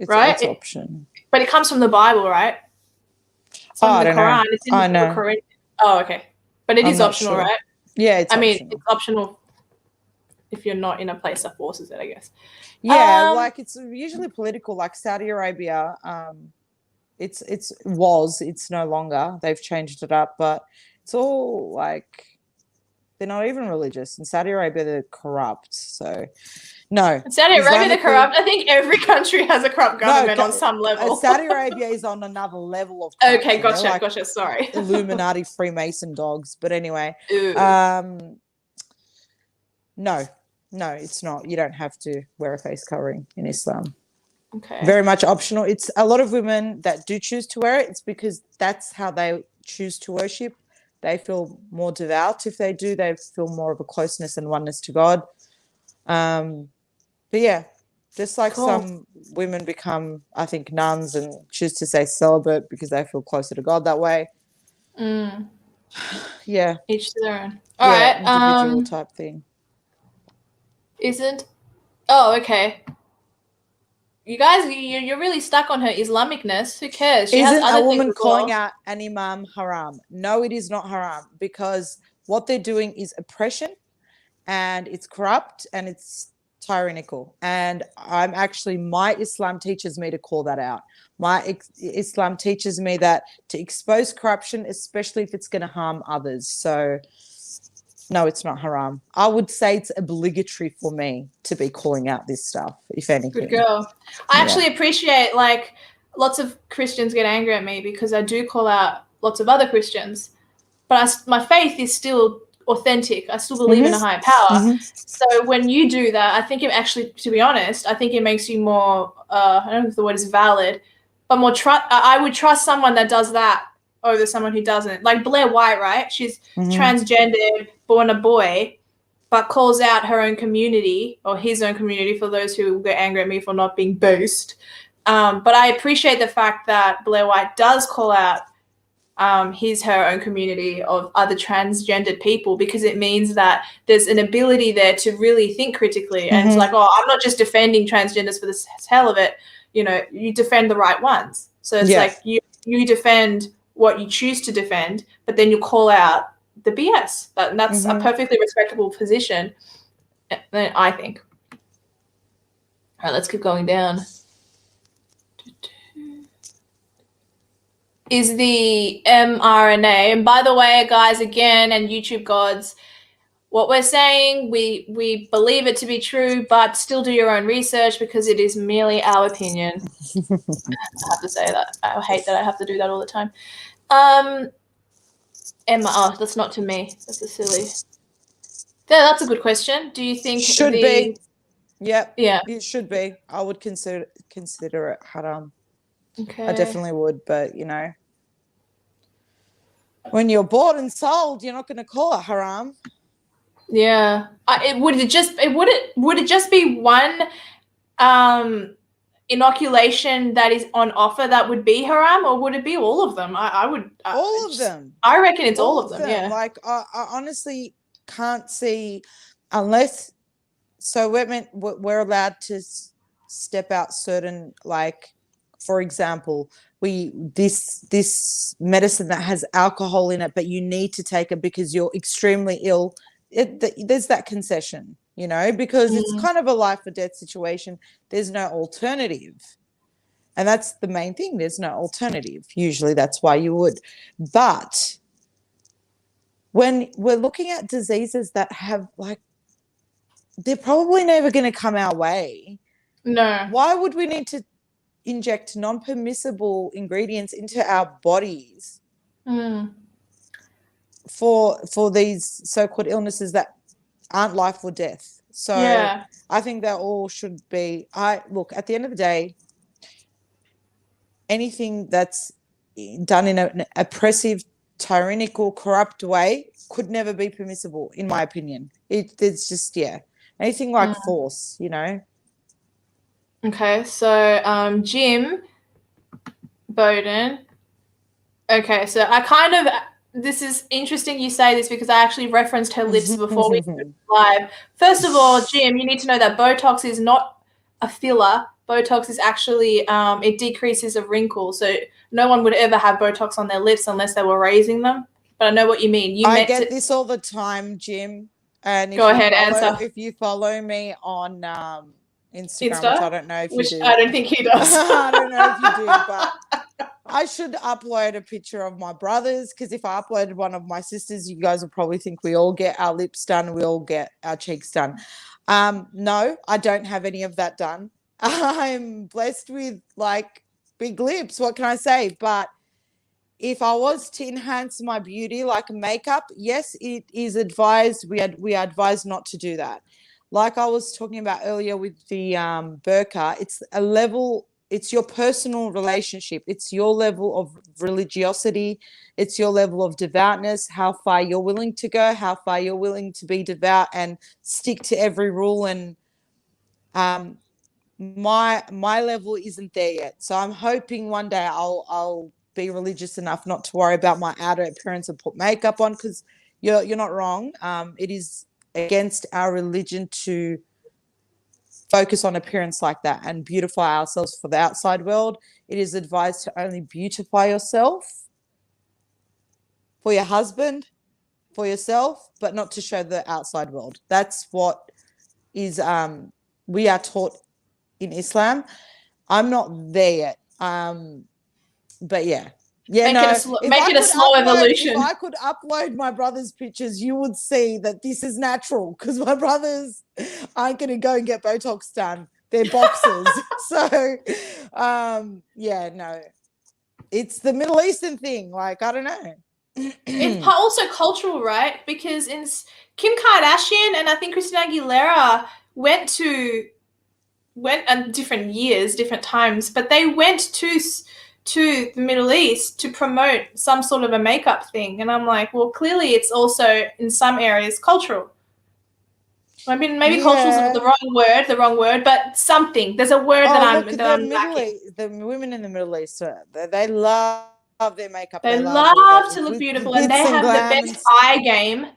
right? It's optional. But it comes from the Bible, right? It's from the Quran. It's in the Corinthians. Oh, okay. But it is optional, right? Yeah, it's optional. I mean, it's optional if you're not in a place that forces it, I guess. Yeah, like it's usually political, like Saudi Arabia. It's no longer. They've changed it up, but it's all like they're not even religious. In Saudi Arabia, they're corrupt. So no. In Saudi Arabia, they're corrupt. I think every country has a corrupt government on some level. Saudi Arabia is on another level of corruption. Okay, gotcha. Sorry. Illuminati Freemason dogs. But anyway. No, it's not. You don't have to wear a face covering in Islam. Okay. Very much optional. It's a lot of women that do choose to wear it. It's because that's how they choose to worship. They feel more devout. If they do, they feel more of a closeness and oneness to God. But yeah, just like some women become, I think, nuns and choose to say celibate because they feel closer to God that way. Yeah. Each to their own. All right. Individual type thing. Oh, okay. You guys, you're really stuck on her Islamicness. Who cares? Isn't a woman calling out an imam haram? No, it is not haram because what they're doing is oppression and it's corrupt and it's tyrannical. And my Islam teaches me to call that out. My Islam teaches me that to expose corruption, especially if it's going to harm others. So no, it's not haram. I would say it's obligatory for me to be calling out this stuff, if anything. Good girl. I actually appreciate, like, lots of Christians get angry at me because I do call out lots of other Christians, but my faith is still authentic. I still believe in a higher power. So when you do that, I think it actually, to be honest, I think it makes you more, I don't know if the word is valid, but more I would trust someone that does that over someone who doesn't. Like Blair White, right? She's transgendered, born a boy, but calls out her own community or his own community, for those who get angry at me for not being boast. But I appreciate the fact that Blair White does call out her own community of other transgendered people, because it means that there's an ability there to really think critically. And it's like, oh, I'm not just defending transgenders for the hell of it. You know, you defend the right ones. So it's like you defend what you choose to defend, but then you call out the BS. That's a perfectly respectable position, I think. All right, let's keep going down. Is the mRNA, and by the way, guys, again, and YouTube gods, what we're saying, we believe it to be true, but still do your own research because it is merely our opinion. I have to say that. I hate that I have to do that all the time. Emma, that's not to me. That's a silly. That's a good question. Do you think should be? Yep. Yeah. It should be. I would consider it haram. Okay. I definitely would, but you know, when you're bought and sold, you're not going to call it haram. Yeah. Would it just be one inoculation that is on offer that would be haram, or would it be all of them? All of them. I reckon it's all of them. Yeah. Like I honestly can't see, unless we're allowed to step out certain, like, for example, this medicine that has alcohol in it, but you need to take it because you're extremely ill. There's that concession, you know, because it's kind of a life or death situation. There's no alternative. And that's the main thing. There's no alternative. Usually that's why you would. But when we're looking at diseases that have, like, they're probably never going to come our way. No. Why would we need to inject non-permissible ingredients into our bodies for these so-called illnesses that aren't life or death? So Yeah. I think that all should be. Look, at the end of the day, anything that's done in an oppressive, tyrannical, corrupt way could never be permissible, in my opinion. It's just, yeah, anything like force, you know. Okay, so Jim Bowden. Okay, so this is interesting you say this because I actually referenced her lips before we went live. First of all, Jim, you need to know that Botox is not a filler. Botox is actually, it decreases a wrinkle. So no one would ever have Botox on their lips unless they were raising them. But I know what you mean. I get this all the time, Jim. And Go ahead, answer. if you follow me on Instagram, which Insta, I don't know if you which do. I don't think he does. I don't know if you do, but I should upload a picture of my brothers, because if I uploaded one of my sisters, you guys will probably think we all get our lips done, we all get our cheeks done. No, I don't have any of that done. I'm blessed with like big lips. What can I say? But if I was to enhance my beauty like makeup, yes, it is advised. We are advised not to do that. Like I was talking about earlier with the burqa, it's a level. It's your personal relationship. It's your level of religiosity. It's your level of devoutness. How far you're willing to go. How far you're willing to be devout and stick to every rule. And my level isn't there yet. So I'm hoping one day I'll be religious enough not to worry about my outer appearance and put makeup on, because you're not wrong. It is against our religion to focus on appearance like that and beautify ourselves for the outside world. It is advised to only beautify yourself for your husband, for yourself, but not to show the outside world. That's what is we are taught in Islam. I'm not there yet. But yeah. Yeah, Make it a slow evolution. If I could upload my brother's pictures, you would see that this is natural, because my brothers aren't going to go and get Botox done. They're boxers. So, yeah, no. It's the Middle Eastern thing. Like, I don't know. It's also cultural, right? Because Kim Kardashian and I think Christina Aguilera went at different years, different times, but they went to the Middle East to promote some sort of a makeup thing. And I'm like, well, clearly it's also in some areas cultural. I mean, maybe cultural is the wrong word, but something. There's a word I'm lacking. The women in the Middle East, they love their makeup. They love to look beautiful, and they have the best eye game.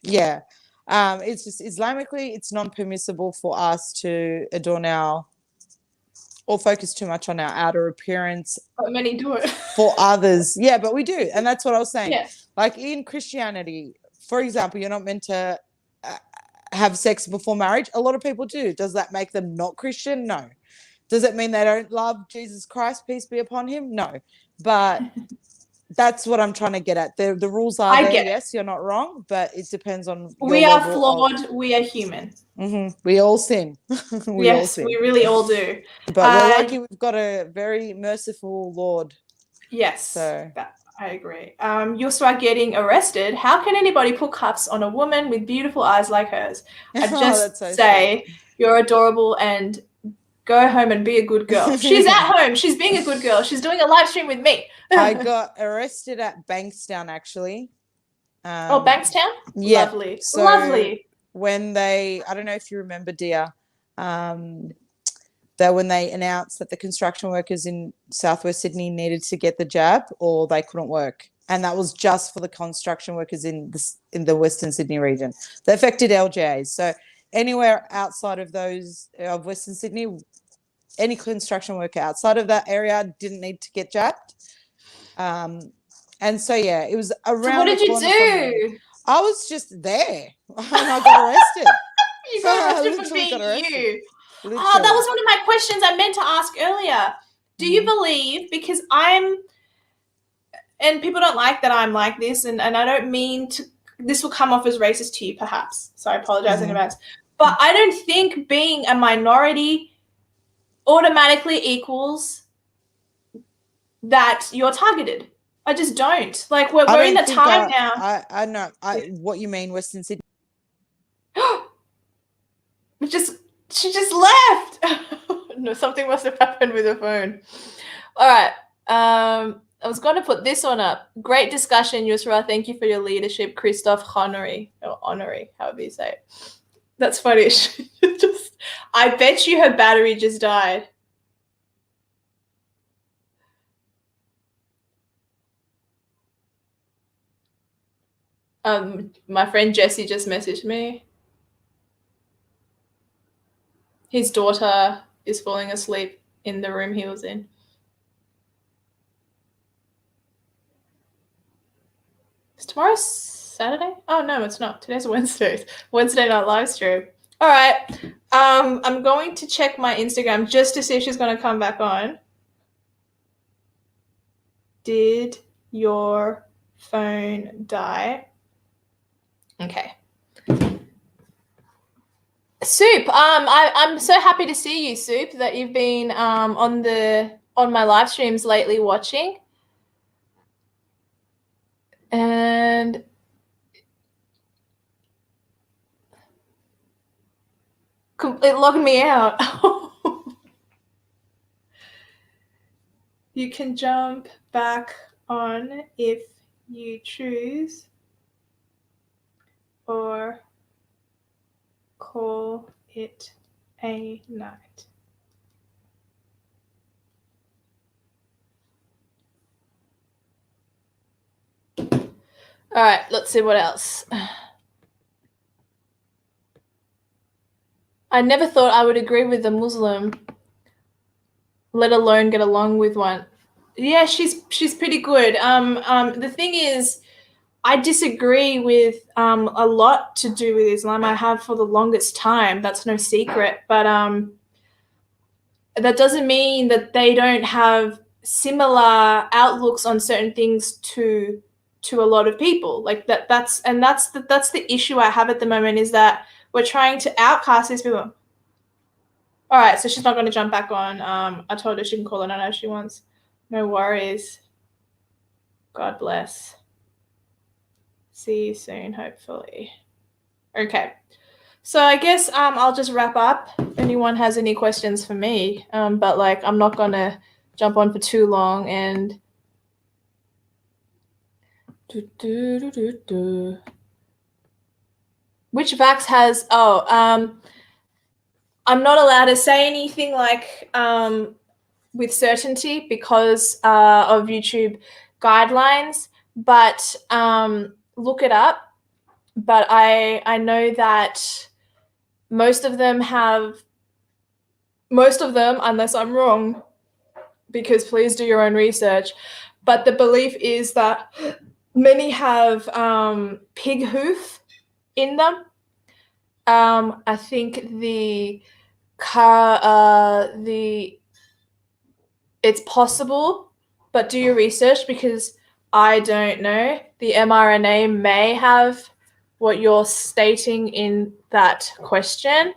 Yeah. It's just Islamically, it's non-permissible for us to adorn or focus too much on our outer appearance. But many do it. For others. Yeah, but we do. And that's what I was saying. Yeah. Like in Christianity, for example, you're not meant to have sex before marriage. A lot of people do. Does that make them not Christian? No. Does it mean they don't love Jesus Christ, peace be upon him? No. But that's what I'm trying to get at. The rules are there. Yes, you're not wrong, but it depends on. We are flawed. We are human. Mm-hmm. We all sin. We really all do. But we're lucky we've got a very merciful Lord. Yes, so. I agree. Youssra getting arrested. How can anybody put cuffs on a woman with beautiful eyes like hers? I just say you're adorable and go home and be a good girl. She's at home. She's being a good girl. She's doing a live stream with me. I got arrested at Bankstown, actually. Bankstown? Yeah. Lovely. So lovely. When I don't know if you remember, dear, that when they announced that the construction workers in Southwest Sydney needed to get the jab or they couldn't work. And that was just for the construction workers in the Western Sydney region. They affected LGAs. So anywhere outside of those of Western Sydney, any construction worker outside of that area didn't need to get jabbed. And so, yeah, it was around. So what did you do? I was just there and I got arrested. You got arrested for being you. Literally. Oh, that was one of my questions I meant to ask earlier. Do you believe, because and people don't like that I'm like this, and I don't mean to, this will come off as racist to you perhaps, so I apologize in advance, but I don't think being a minority automatically equals that you're targeted. I just don't. Like, we're in the time now. I know what you mean, Western Sydney. She just left. No, something must have happened with her phone. All right. I was going to put this one up. Great discussion, Youssra. Thank you for your leadership, Christophe Honoré, or Honoré, however you say it. That's funny. I bet you her battery just died. My friend Jesse just messaged me. His daughter is falling asleep in the room he was in. Is tomorrow Saturday? Oh, no, it's not. Today's Wednesday. Wednesday night live stream. All right. I'm going to check my Instagram just to see if she's going to come back on. Did your phone die? Okay. Soup. I'm so happy to see you, Soup, that you've been on my live streams lately watching. And it logged me out. You can jump back on if you choose, or call it a night. All right, let's see what else. I never thought I would agree with a Muslim, let alone get along with one. Yeah, she's pretty good. The thing is, I disagree with a lot to do with Islam. I have for the longest time. That's no secret. But that doesn't mean that they don't have similar outlooks on certain things to a lot of people. Like that's the issue I have at the moment, is that we're trying to outcast these people. All right, so she's not going to jump back on. I told her she can call it on if she wants. No worries. God bless. See you soon, hopefully. Okay. So I guess I'll just wrap up. If anyone has any questions for me, but like I'm not going to jump on for too long. And which vax has? I'm not allowed to say anything like with certainty because of YouTube guidelines, but look it up. But I know that most of them, unless I'm wrong, because please do your own research, but the belief is that many have pig hoof in them. I think it's possible, but do your research because I don't know. The mRNA may have what you're stating in that question.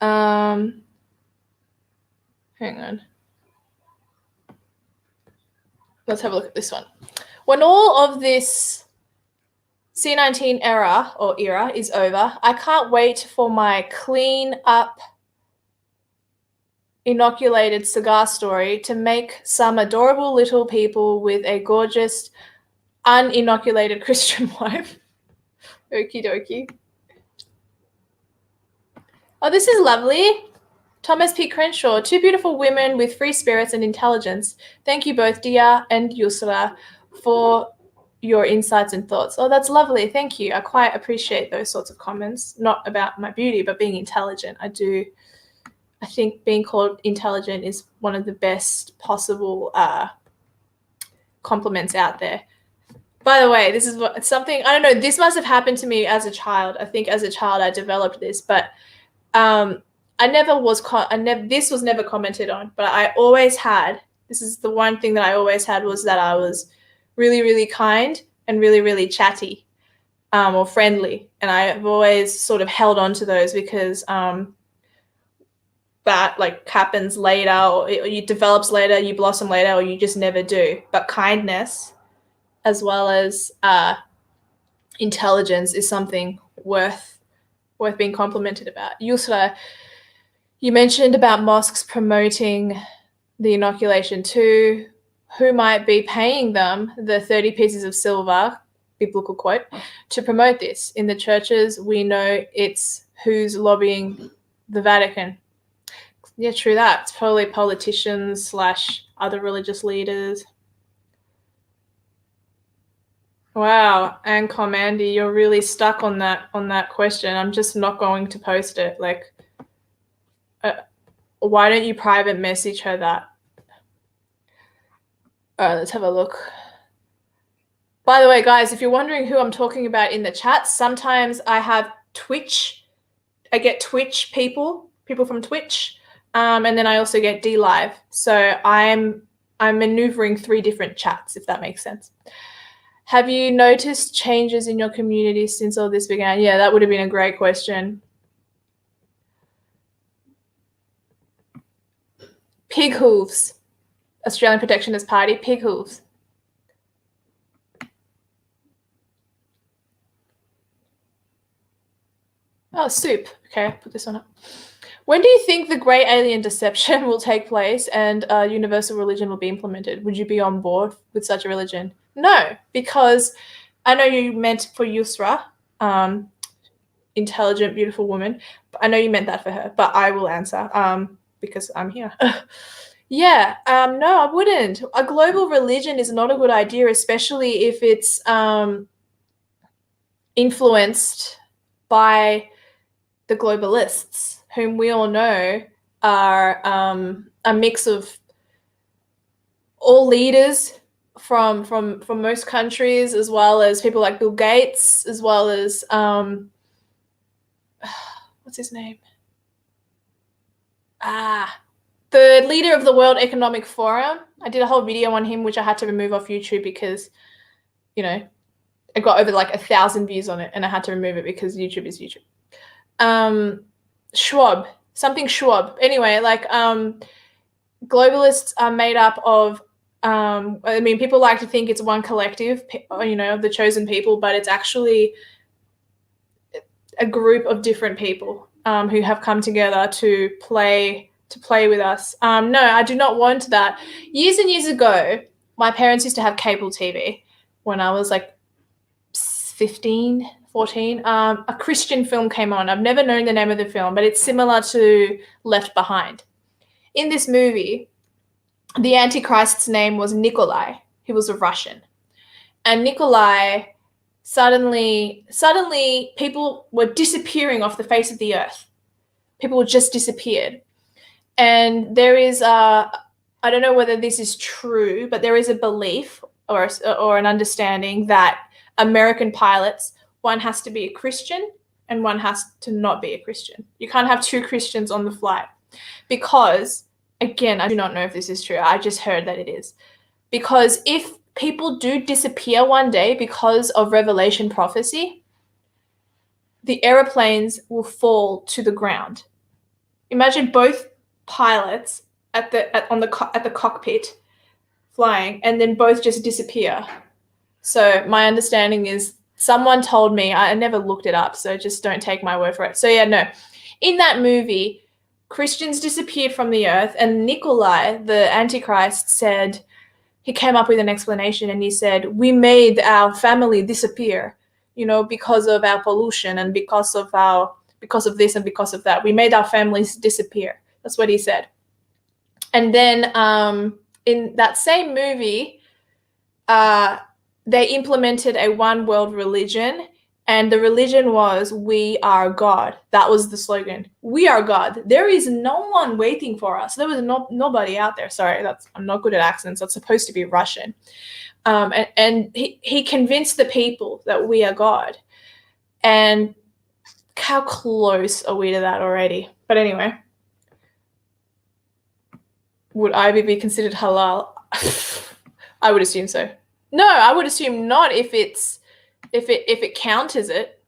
Hang on. Let's have a look at this one. When all of this C19 era is over, I can't wait for my clean up inoculated cigar story to make some adorable little people with a gorgeous uninoculated Christian wife. Okie dokie. Oh, this is lovely. Thomas P. Crenshaw, two beautiful women with free spirits and intelligence. Thank you both, Dia and Youssra, for your insights and thoughts. Oh, that's lovely. Thank you. I quite appreciate those sorts of comments, not about my beauty, but being intelligent. I think being called intelligent is one of the best possible compliments out there. By the way, this is something, I don't know, this must have happened to me as a child. I think as a child I developed this, but this was never commented on, but I always had, this is the one thing that I always had, was that I was really, really kind and really, really chatty or friendly. And I've always sort of held on to those because that like happens later, or it develops later, you blossom later, or you just never do. But kindness as well as intelligence is something worth being complimented about. Youssra, you mentioned about mosques promoting the inoculation too. Who might be paying them the 30 pieces of silver, biblical quote, to promote this? In the churches, we know it's who's lobbying the Vatican. Yeah, true that. It's probably politicians / other religious leaders. Wow, and Commandy, you're really stuck on that question. I'm just not going to post it. Like, why don't you private message her that? All right, let's have a look. By the way, guys, if you're wondering who I'm talking about in the chat, sometimes I have Twitch. I get Twitch people from Twitch, and then I also get DLive. So I'm maneuvering 3 different chats, if that makes sense. Have you noticed changes in your community since all this began? Yeah, that would have been a great question. Pig hooves. Australian Protectionist Party, pig hooves. Oh, soup. Okay, put this one up. When do you think the great alien deception will take place and universal religion will be implemented? Would you be on board with such a religion? No, because I know you meant for Youssra, intelligent, beautiful woman. I know you meant that for her, but I will answer because I'm here. Yeah, no, I wouldn't. A global religion is not a good idea, especially if it's influenced by the globalists, whom we all know are a mix of all leaders from most countries, as well as people like Bill Gates, as well as what's his name? The leader of the World Economic Forum. I did a whole video on him, which I had to remove off YouTube because, you know, it got over like 1,000 views on it, and I had to remove it because YouTube is YouTube. Schwab. Anyway, like globalists are made up of, I mean, people like to think it's one collective, you know, the chosen people, but it's actually a group of different people who have come together to play with us. No, I do not want that. Years and years ago, my parents used to have cable TV when I was like 15, 14. A Christian film came on. I've never known the name of the film, but it's similar to Left Behind. In this movie, the Antichrist's name was Nikolai. He was a Russian. And Nikolai, suddenly people were disappearing off the face of the earth. People just disappeared. And there is I don't know whether this is true, but there is a belief or an understanding that American pilots, one has to be a Christian and one has to not be a Christian. You can't have 2 Christians on the flight because, again, I do not know if this is true. I just heard that it is. Because if people do disappear one day because of Revelation prophecy, the airplanes will fall to the ground. Imagine both pilots at the cockpit flying, and then both just disappear. So my understanding is, someone told me, I never looked it up, so just don't take my word for it. So yeah, no. In that movie, Christians disappeared from the earth, and Nikolai, the Antichrist, said, he came up with an explanation, and he said, we made our family disappear, you know, because of our pollution and because of this and because of that. We made our families disappear. That's what he said. And then in that same movie, they implemented a one world religion, and the religion was, we are God. That was the slogan. We are God. There is no one waiting for us. There was nobody out there. Sorry, I'm not good at accents. That's supposed to be Russian. And he convinced the people that we are God. And how close are we to that already? But anyway, would Ivy be considered halal? I would assume so. No, I would assume not if it counters it.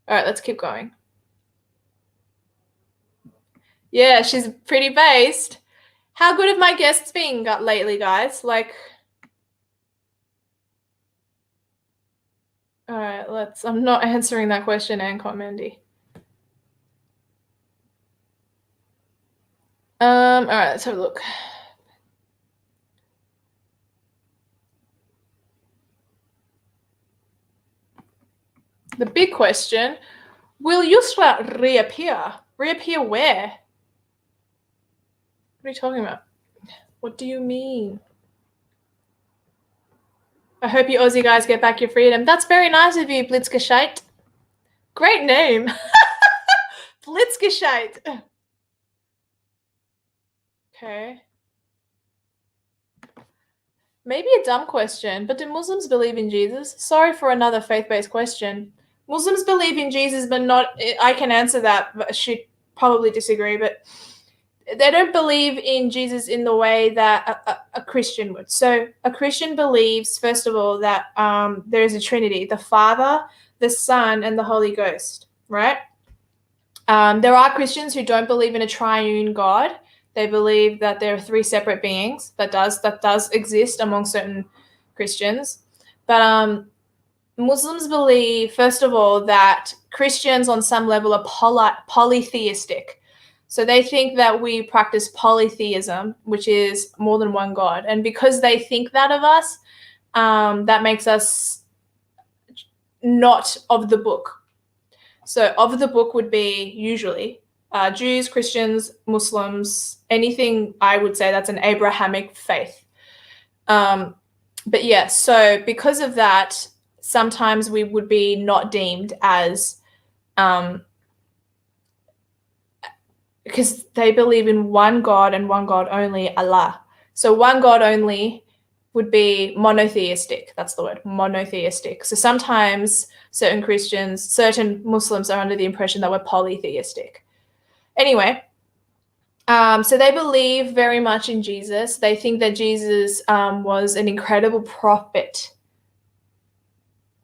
All right, let's keep going. Yeah, she's pretty based. How good have my guests been lately, guys? Like, All right, I'm not answering that question, Ancom Mandy. All right, let's have a look. The big question, will Youssra reappear? Reappear where? What are you talking about? What do you mean? I hope you Aussie guys get back your freedom. That's very nice of you, Blitzgescheit. Great name. Blitzgescheit. Okay. Maybe a dumb question, but do Muslims believe in Jesus? Sorry for another faith-based question. Muslims believe in Jesus, but not, I can answer that, but she'd probably disagree, but they don't believe in Jesus in the way that a Christian would. So a Christian believes, first of all, that there is a Trinity, the Father, the Son, and the Holy Ghost, right? There are Christians who don't believe in a triune God. They believe that there are three separate beings. That does exist among certain Christians. But Muslims believe, first of all, that Christians on some level are polytheistic. So they think that we practice polytheism, which is more than one God. And because they think that of us, that makes us not of the book. So of the book would be usually Jews, Christians, Muslims, anything I would say that's an Abrahamic faith. But yeah, so because of that, sometimes we would be not deemed as, because they believe in one God and one God only, Allah. So one God only would be monotheistic. That's the word, monotheistic. So sometimes certain Christians, certain Muslims are under the impression that we're polytheistic. Anyway, so they believe very much in Jesus. They think that Jesus was an incredible prophet,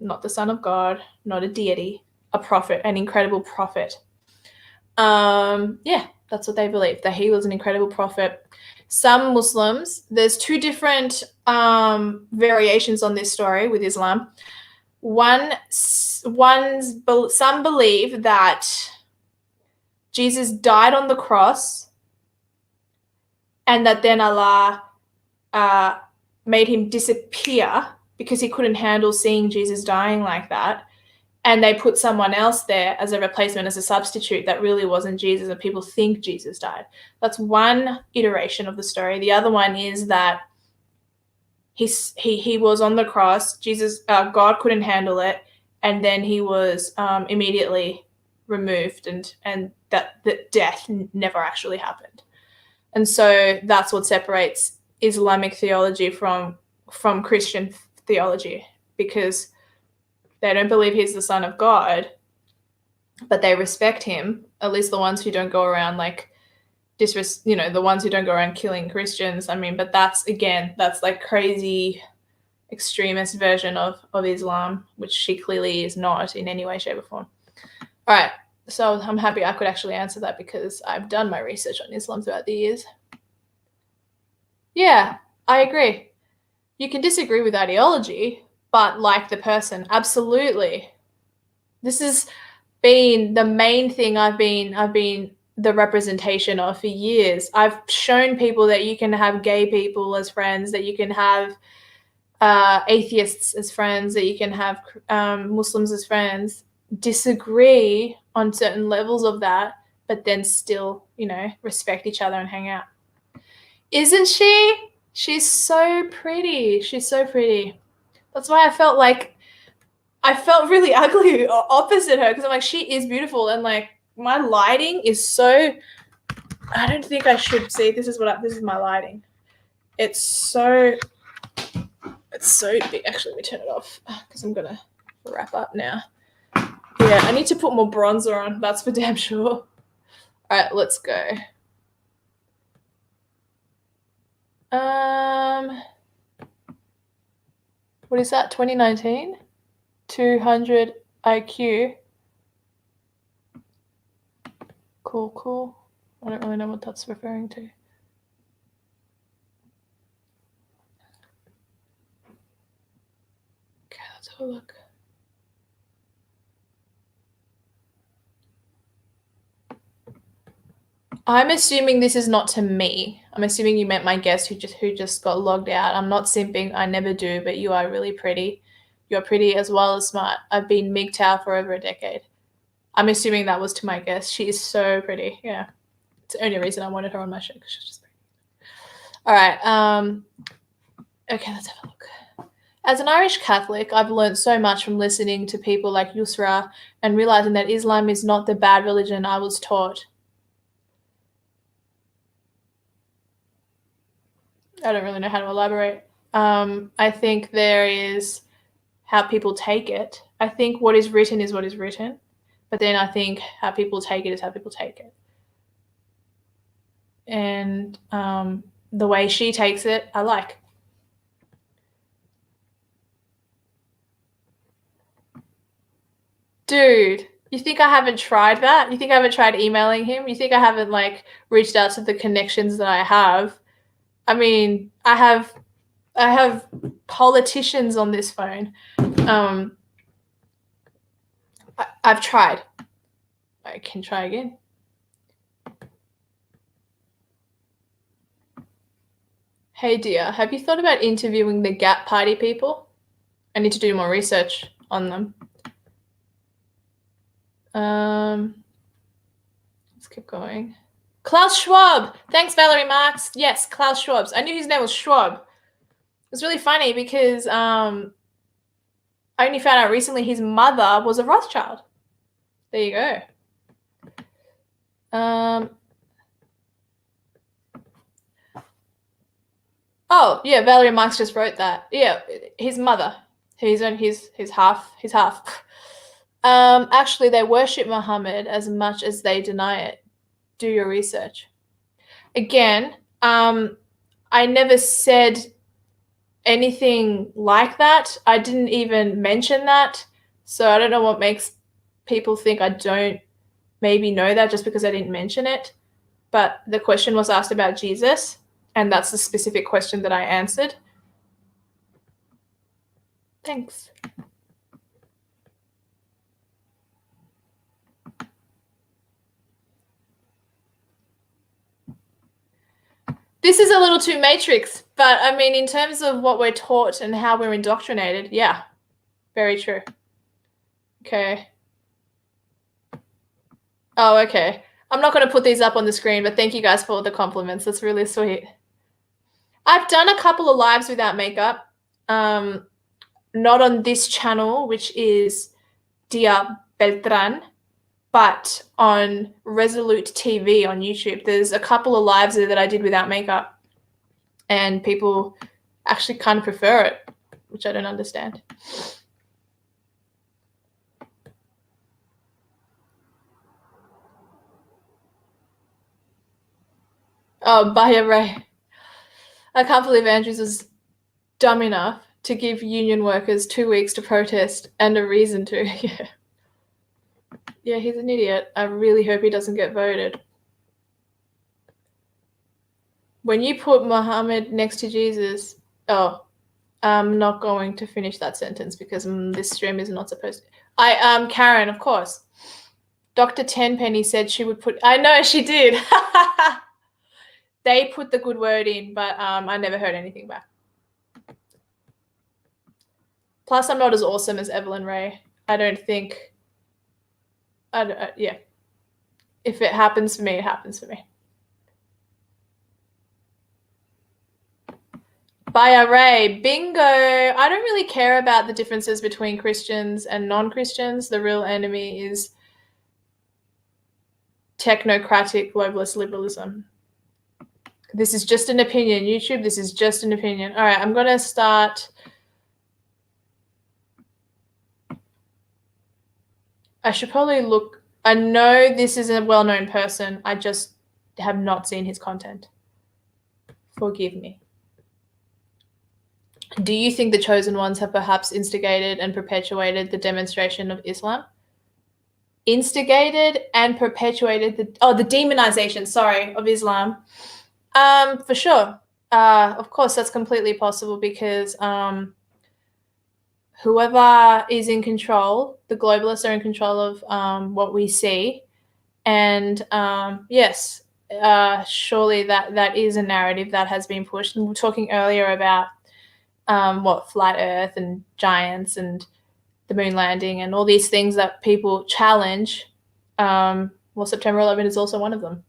not the Son of God, not a deity, a prophet, an incredible prophet. Yeah, that's what they believe, that he was an incredible prophet. Some Muslims, there's two different variations on this story with Islam. Some believe that Jesus died on the cross and that then Allah made him disappear because he couldn't handle seeing Jesus dying like that. And they put someone else there as a replacement, as a substitute that really wasn't Jesus, and people think Jesus died. That's one iteration of the story. The other one is that he was on the cross. Jesus, God couldn't handle it, and then he was immediately removed, and that death never actually happened. And so that's what separates Islamic theology from Christian theology, because they don't believe he's the Son of God, but they respect him, at least the ones who don't go around like the ones who don't go around killing Christians. I mean, but that's like crazy extremist version of Islam, which she clearly is not in any way, shape, or form. All right, so I'm happy I could actually answer that because I've done my research on Islam throughout the years. Yeah, I agree. You can disagree with ideology, but like the person, absolutely. This has been the main thing I've been the representation of for years. I've shown people that you can have gay people as friends, that you can have atheists as friends, that you can have Muslims as friends, disagree on certain levels of that, but then still, respect each other and hang out. Isn't she? She's so pretty. She's so pretty. That's why I felt really ugly opposite her, because I'm like, she is beautiful, and like my lighting is so, I don't think I should see. This is my lighting. It's so big. Actually, let me turn it off because I'm gonna wrap up now. Yeah, I need to put more bronzer on. That's for damn sure. All right, let's go. What is that? 2019? 200 IQ. Cool. I don't really know what that's referring to. Okay, let's have a look. I'm assuming this is not to me. I'm assuming you meant my guest who just got logged out. I'm not simping. I never do, but you are really pretty. You're pretty as well as smart. I've been MGTOW for over a decade. I'm assuming that was to my guest. She is so pretty. Yeah. It's the only reason I wanted her on my show because she's just pretty. All right. Okay, let's have a look. As an Irish Catholic, I've learned so much from listening to people like Youssra and realizing that Islam is not the bad religion I was taught. I don't really know how to elaborate. I think there is how people take it. I think what is written is what is written, but then I think how people take it is how people take it. And the way she takes it, I like. Dude, you think I haven't tried that? You think I haven't tried emailing him? You think I haven't like reached out to the connections that I have? I mean, I have politicians on this phone. I've tried. I can try again. Hey dear, have you thought about interviewing the Gap Party people? I need to do more research on them. Let's keep going. Klaus Schwab. Thanks, Valerie Marks. Yes, Klaus Schwab. I knew his name was Schwab. It was really funny because I only found out recently his mother was a Rothschild. There you go. Oh yeah, Valerie Marks just wrote that. Yeah, his mother. He's half. Actually, they worship Muhammad as much as they deny it. Do your research. Again, I never said anything like that. I didn't even mention that. So I don't know what makes people think I don't maybe know that just because I didn't mention it. But the question was asked about Jesus, and that's the specific question that I answered. Thanks. This is a little too Matrix, but I mean, in terms of what we're taught and how we're indoctrinated, yeah, very true. Okay. Oh, okay. I'm not going to put these up on the screen, but thank you guys for all the compliments. That's really sweet. I've done a couple of lives without makeup. Not on this channel, which is Dia Beltran, but on Resolute TV on YouTube. There's a couple of lives there that I did without makeup, and people actually kind of prefer it, which I don't understand. Oh, Baya Ray. I can't believe Andrews was dumb enough to give union workers 2 weeks to protest and a reason to. Yeah. Yeah, he's an idiot. I really hope he doesn't get voted. When you put Muhammad next to Jesus, oh, I'm not going to finish that sentence because this stream is not supposed to. Karen, of course. Dr. Tenpenny said she would put, I know she did. They put the good word in, but I never heard anything back. Plus, I'm not as awesome as Evelyn Ray. I don't think, yeah. If it happens for me, it happens for me. Baya Ray, bingo. I don't really care about the differences between Christians and non-Christians. The real enemy is technocratic globalist liberalism. This is just an opinion. YouTube, this is just an opinion. All right, I'm going to start. I should probably look. I know this is a well-known person. I just have not seen his content. Forgive me. Do you think the chosen ones have perhaps instigated and perpetuated the demonstration of Islam? Instigated and perpetuated the demonization, of Islam. For sure. Of course, that's completely possible because whoever is in control, the globalists are in control of what we see. And yes, surely that is a narrative that has been pushed. And we were talking earlier about flat Earth and giants and the moon landing and all these things that people challenge. September 11 is also one of them.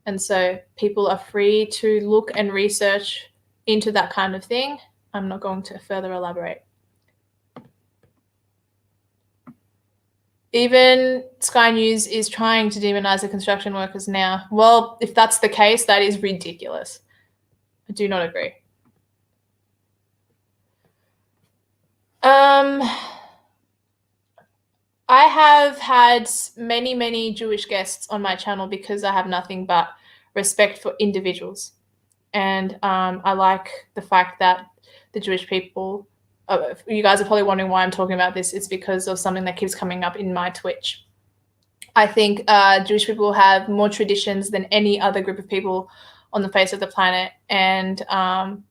And so people are free to look and research into that kind of thing. I'm not going to further elaborate. Even Sky News is trying to demonize the construction workers now. Well, if that's the case, that is ridiculous. I do not agree. I have had many, many Jewish guests on my channel because I have nothing but respect for individuals. And I like the fact that the Jewish people, you guys are probably wondering why I'm talking about this. It's because of something that keeps coming up in my Twitch. I think Jewish people have more traditions than any other group of people on the face of the planet. And I'm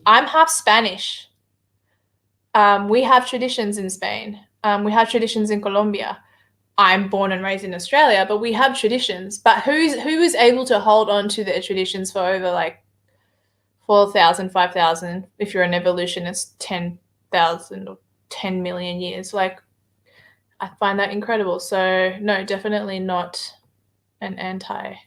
half Spanish. We have traditions in Spain. We have traditions in Colombia. I'm born and raised in Australia, but we have traditions. But who is able to hold on to their traditions for over like 4,000, 5,000? If you're an evolutionist, 10,000 or 10 million years. Like, I find that incredible. So no, definitely not an anti-Semite.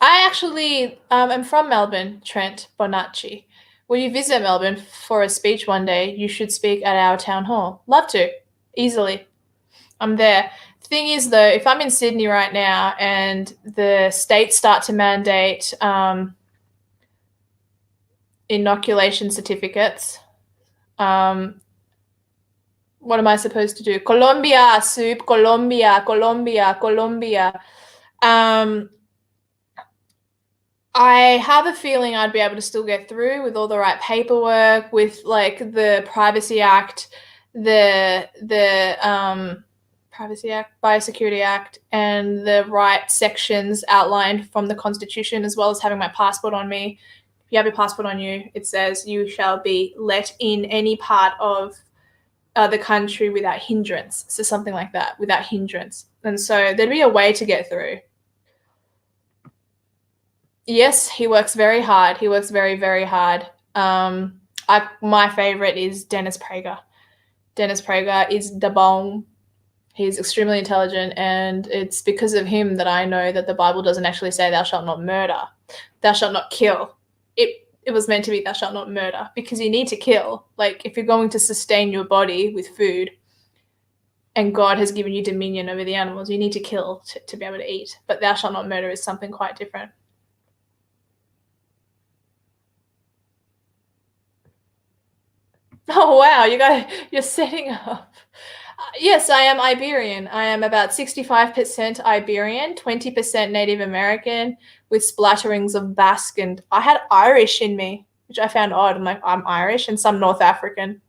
I actually am from Melbourne, Trent Bonacci. Will you visit Melbourne for a speech one day? You should speak at our town hall. Love to, easily. I'm there. Thing is, though, if I'm in Sydney right now and the states start to mandate inoculation certificates, what am I supposed to do? Colombia, soup, Colombia, Colombia, Colombia. I have a feeling I'd be able to still get through with all the right paperwork, with like the Privacy Act, the Privacy Act, Biosecurity Act, and the right sections outlined from the Constitution, as well as having my passport on me. If you have your passport on you, it says you shall be let in any part of the country without hindrance. So something like that, without hindrance. And so there'd be a way to get through. Yes, he works very hard. He works very, very hard. My favorite is Dennis Prager. Dennis Prager is the bomb. He's extremely intelligent, and it's because of him that I know that the Bible doesn't actually say thou shalt not murder. Thou shalt not kill. It was meant to be thou shalt not murder, because you need to kill. Like, if you're going to sustain your body with food and God has given you dominion over the animals, you need to kill to be able to eat. But thou shalt not murder is something quite different. Oh, wow, you're setting up. Yes, I am Iberian. I am about 65% Iberian, 20% Native American, with splatterings of Basque, and I had Irish in me, which I found odd. I'm like, I'm Irish, and some North African.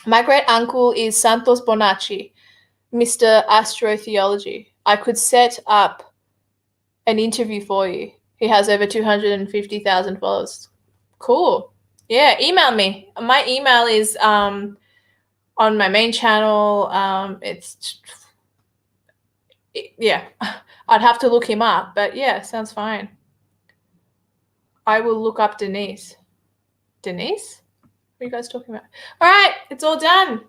My great uncle is Santos Bonacci, Mr. Astrotheology. I could set up an interview for you. He has over 250,000 followers. Cool. Yeah, email me. My email is on my main channel. Yeah, I'd have to look him up, but yeah, sounds fine. I will look up Denise. Denise? What are you guys talking about? All right, it's all done.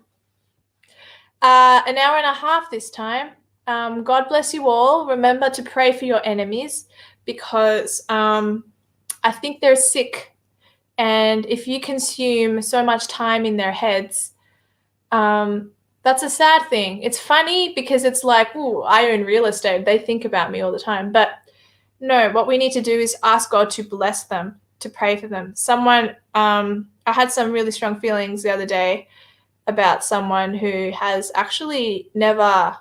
An hour and a half this time. God bless you all. Remember to pray for your enemies, because I think they're sick. And if you consume so much time in their heads, that's a sad thing. It's funny because it's like, ooh, I own real estate. They think about me all the time. But no, what we need to do is ask God to bless them, to pray for them. I had some really strong feelings the other day about someone who has actually never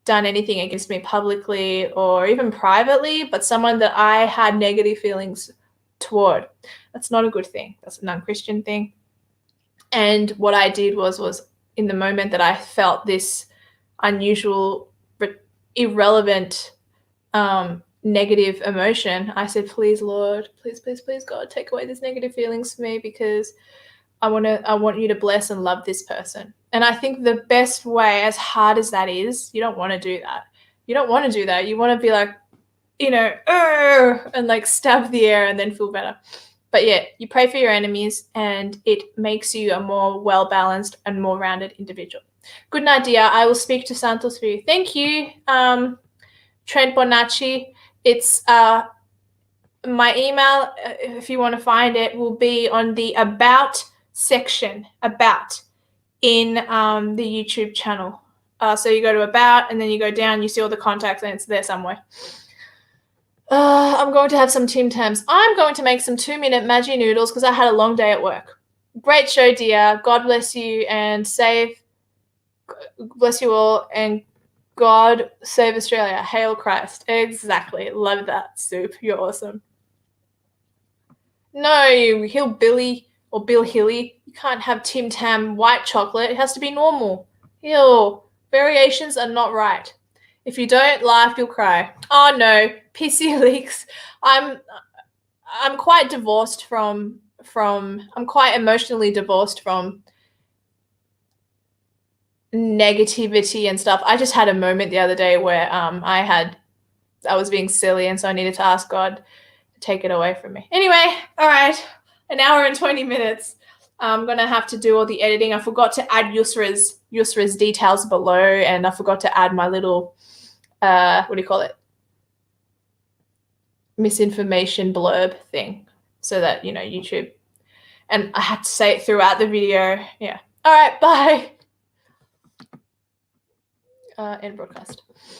done anything against me publicly or even privately, but someone that I had negative feelings toward. That's not a good thing. That's a non-Christian thing. And what I did was in the moment that I felt this unusual, irrelevant, negative emotion, I said, please, Lord, please, please, please, God, take away these negative feelings for me, because I want you to bless and love this person. And I think the best way, as hard as that is, you don't want to do that. You don't want to do that. You want to be like, and like stab the air and then feel better. But yeah, you pray for your enemies and it makes you a more well-balanced and more rounded individual. Good night, dear. I will speak to Santos for you. Thank you, Trent Bonacci. It's my email, if you want to find it, will be on the About section, About, in the YouTube channel. So you go to About and then you go down, you see all the contacts and it's there somewhere. I'm going to have some Tim Tams. I'm going to make some 2-minute Maggi noodles because I had a long day at work. Great show, dear. God bless you and bless you all, and God save Australia. Hail Christ. Exactly. Love that, Soup. You're awesome. No, you hillbilly or Bill Hilly. You can't have Tim Tam white chocolate. It has to be normal. Ew. Variations are not right. If you don't laugh, you'll cry. Oh no, PC leaks. I'm quite divorced from I'm quite emotionally divorced from negativity and stuff. I just had a moment the other day where I was being silly, and so I needed to ask God to take it away from me. Anyway, all right, an hour and 20 minutes. I'm gonna have to do all the editing. I forgot to add Youssra's details below, and I forgot to add my little what do you call it? Misinformation blurb thing, so that YouTube. And I had to say it throughout the video. Yeah. All right. Bye. End broadcast.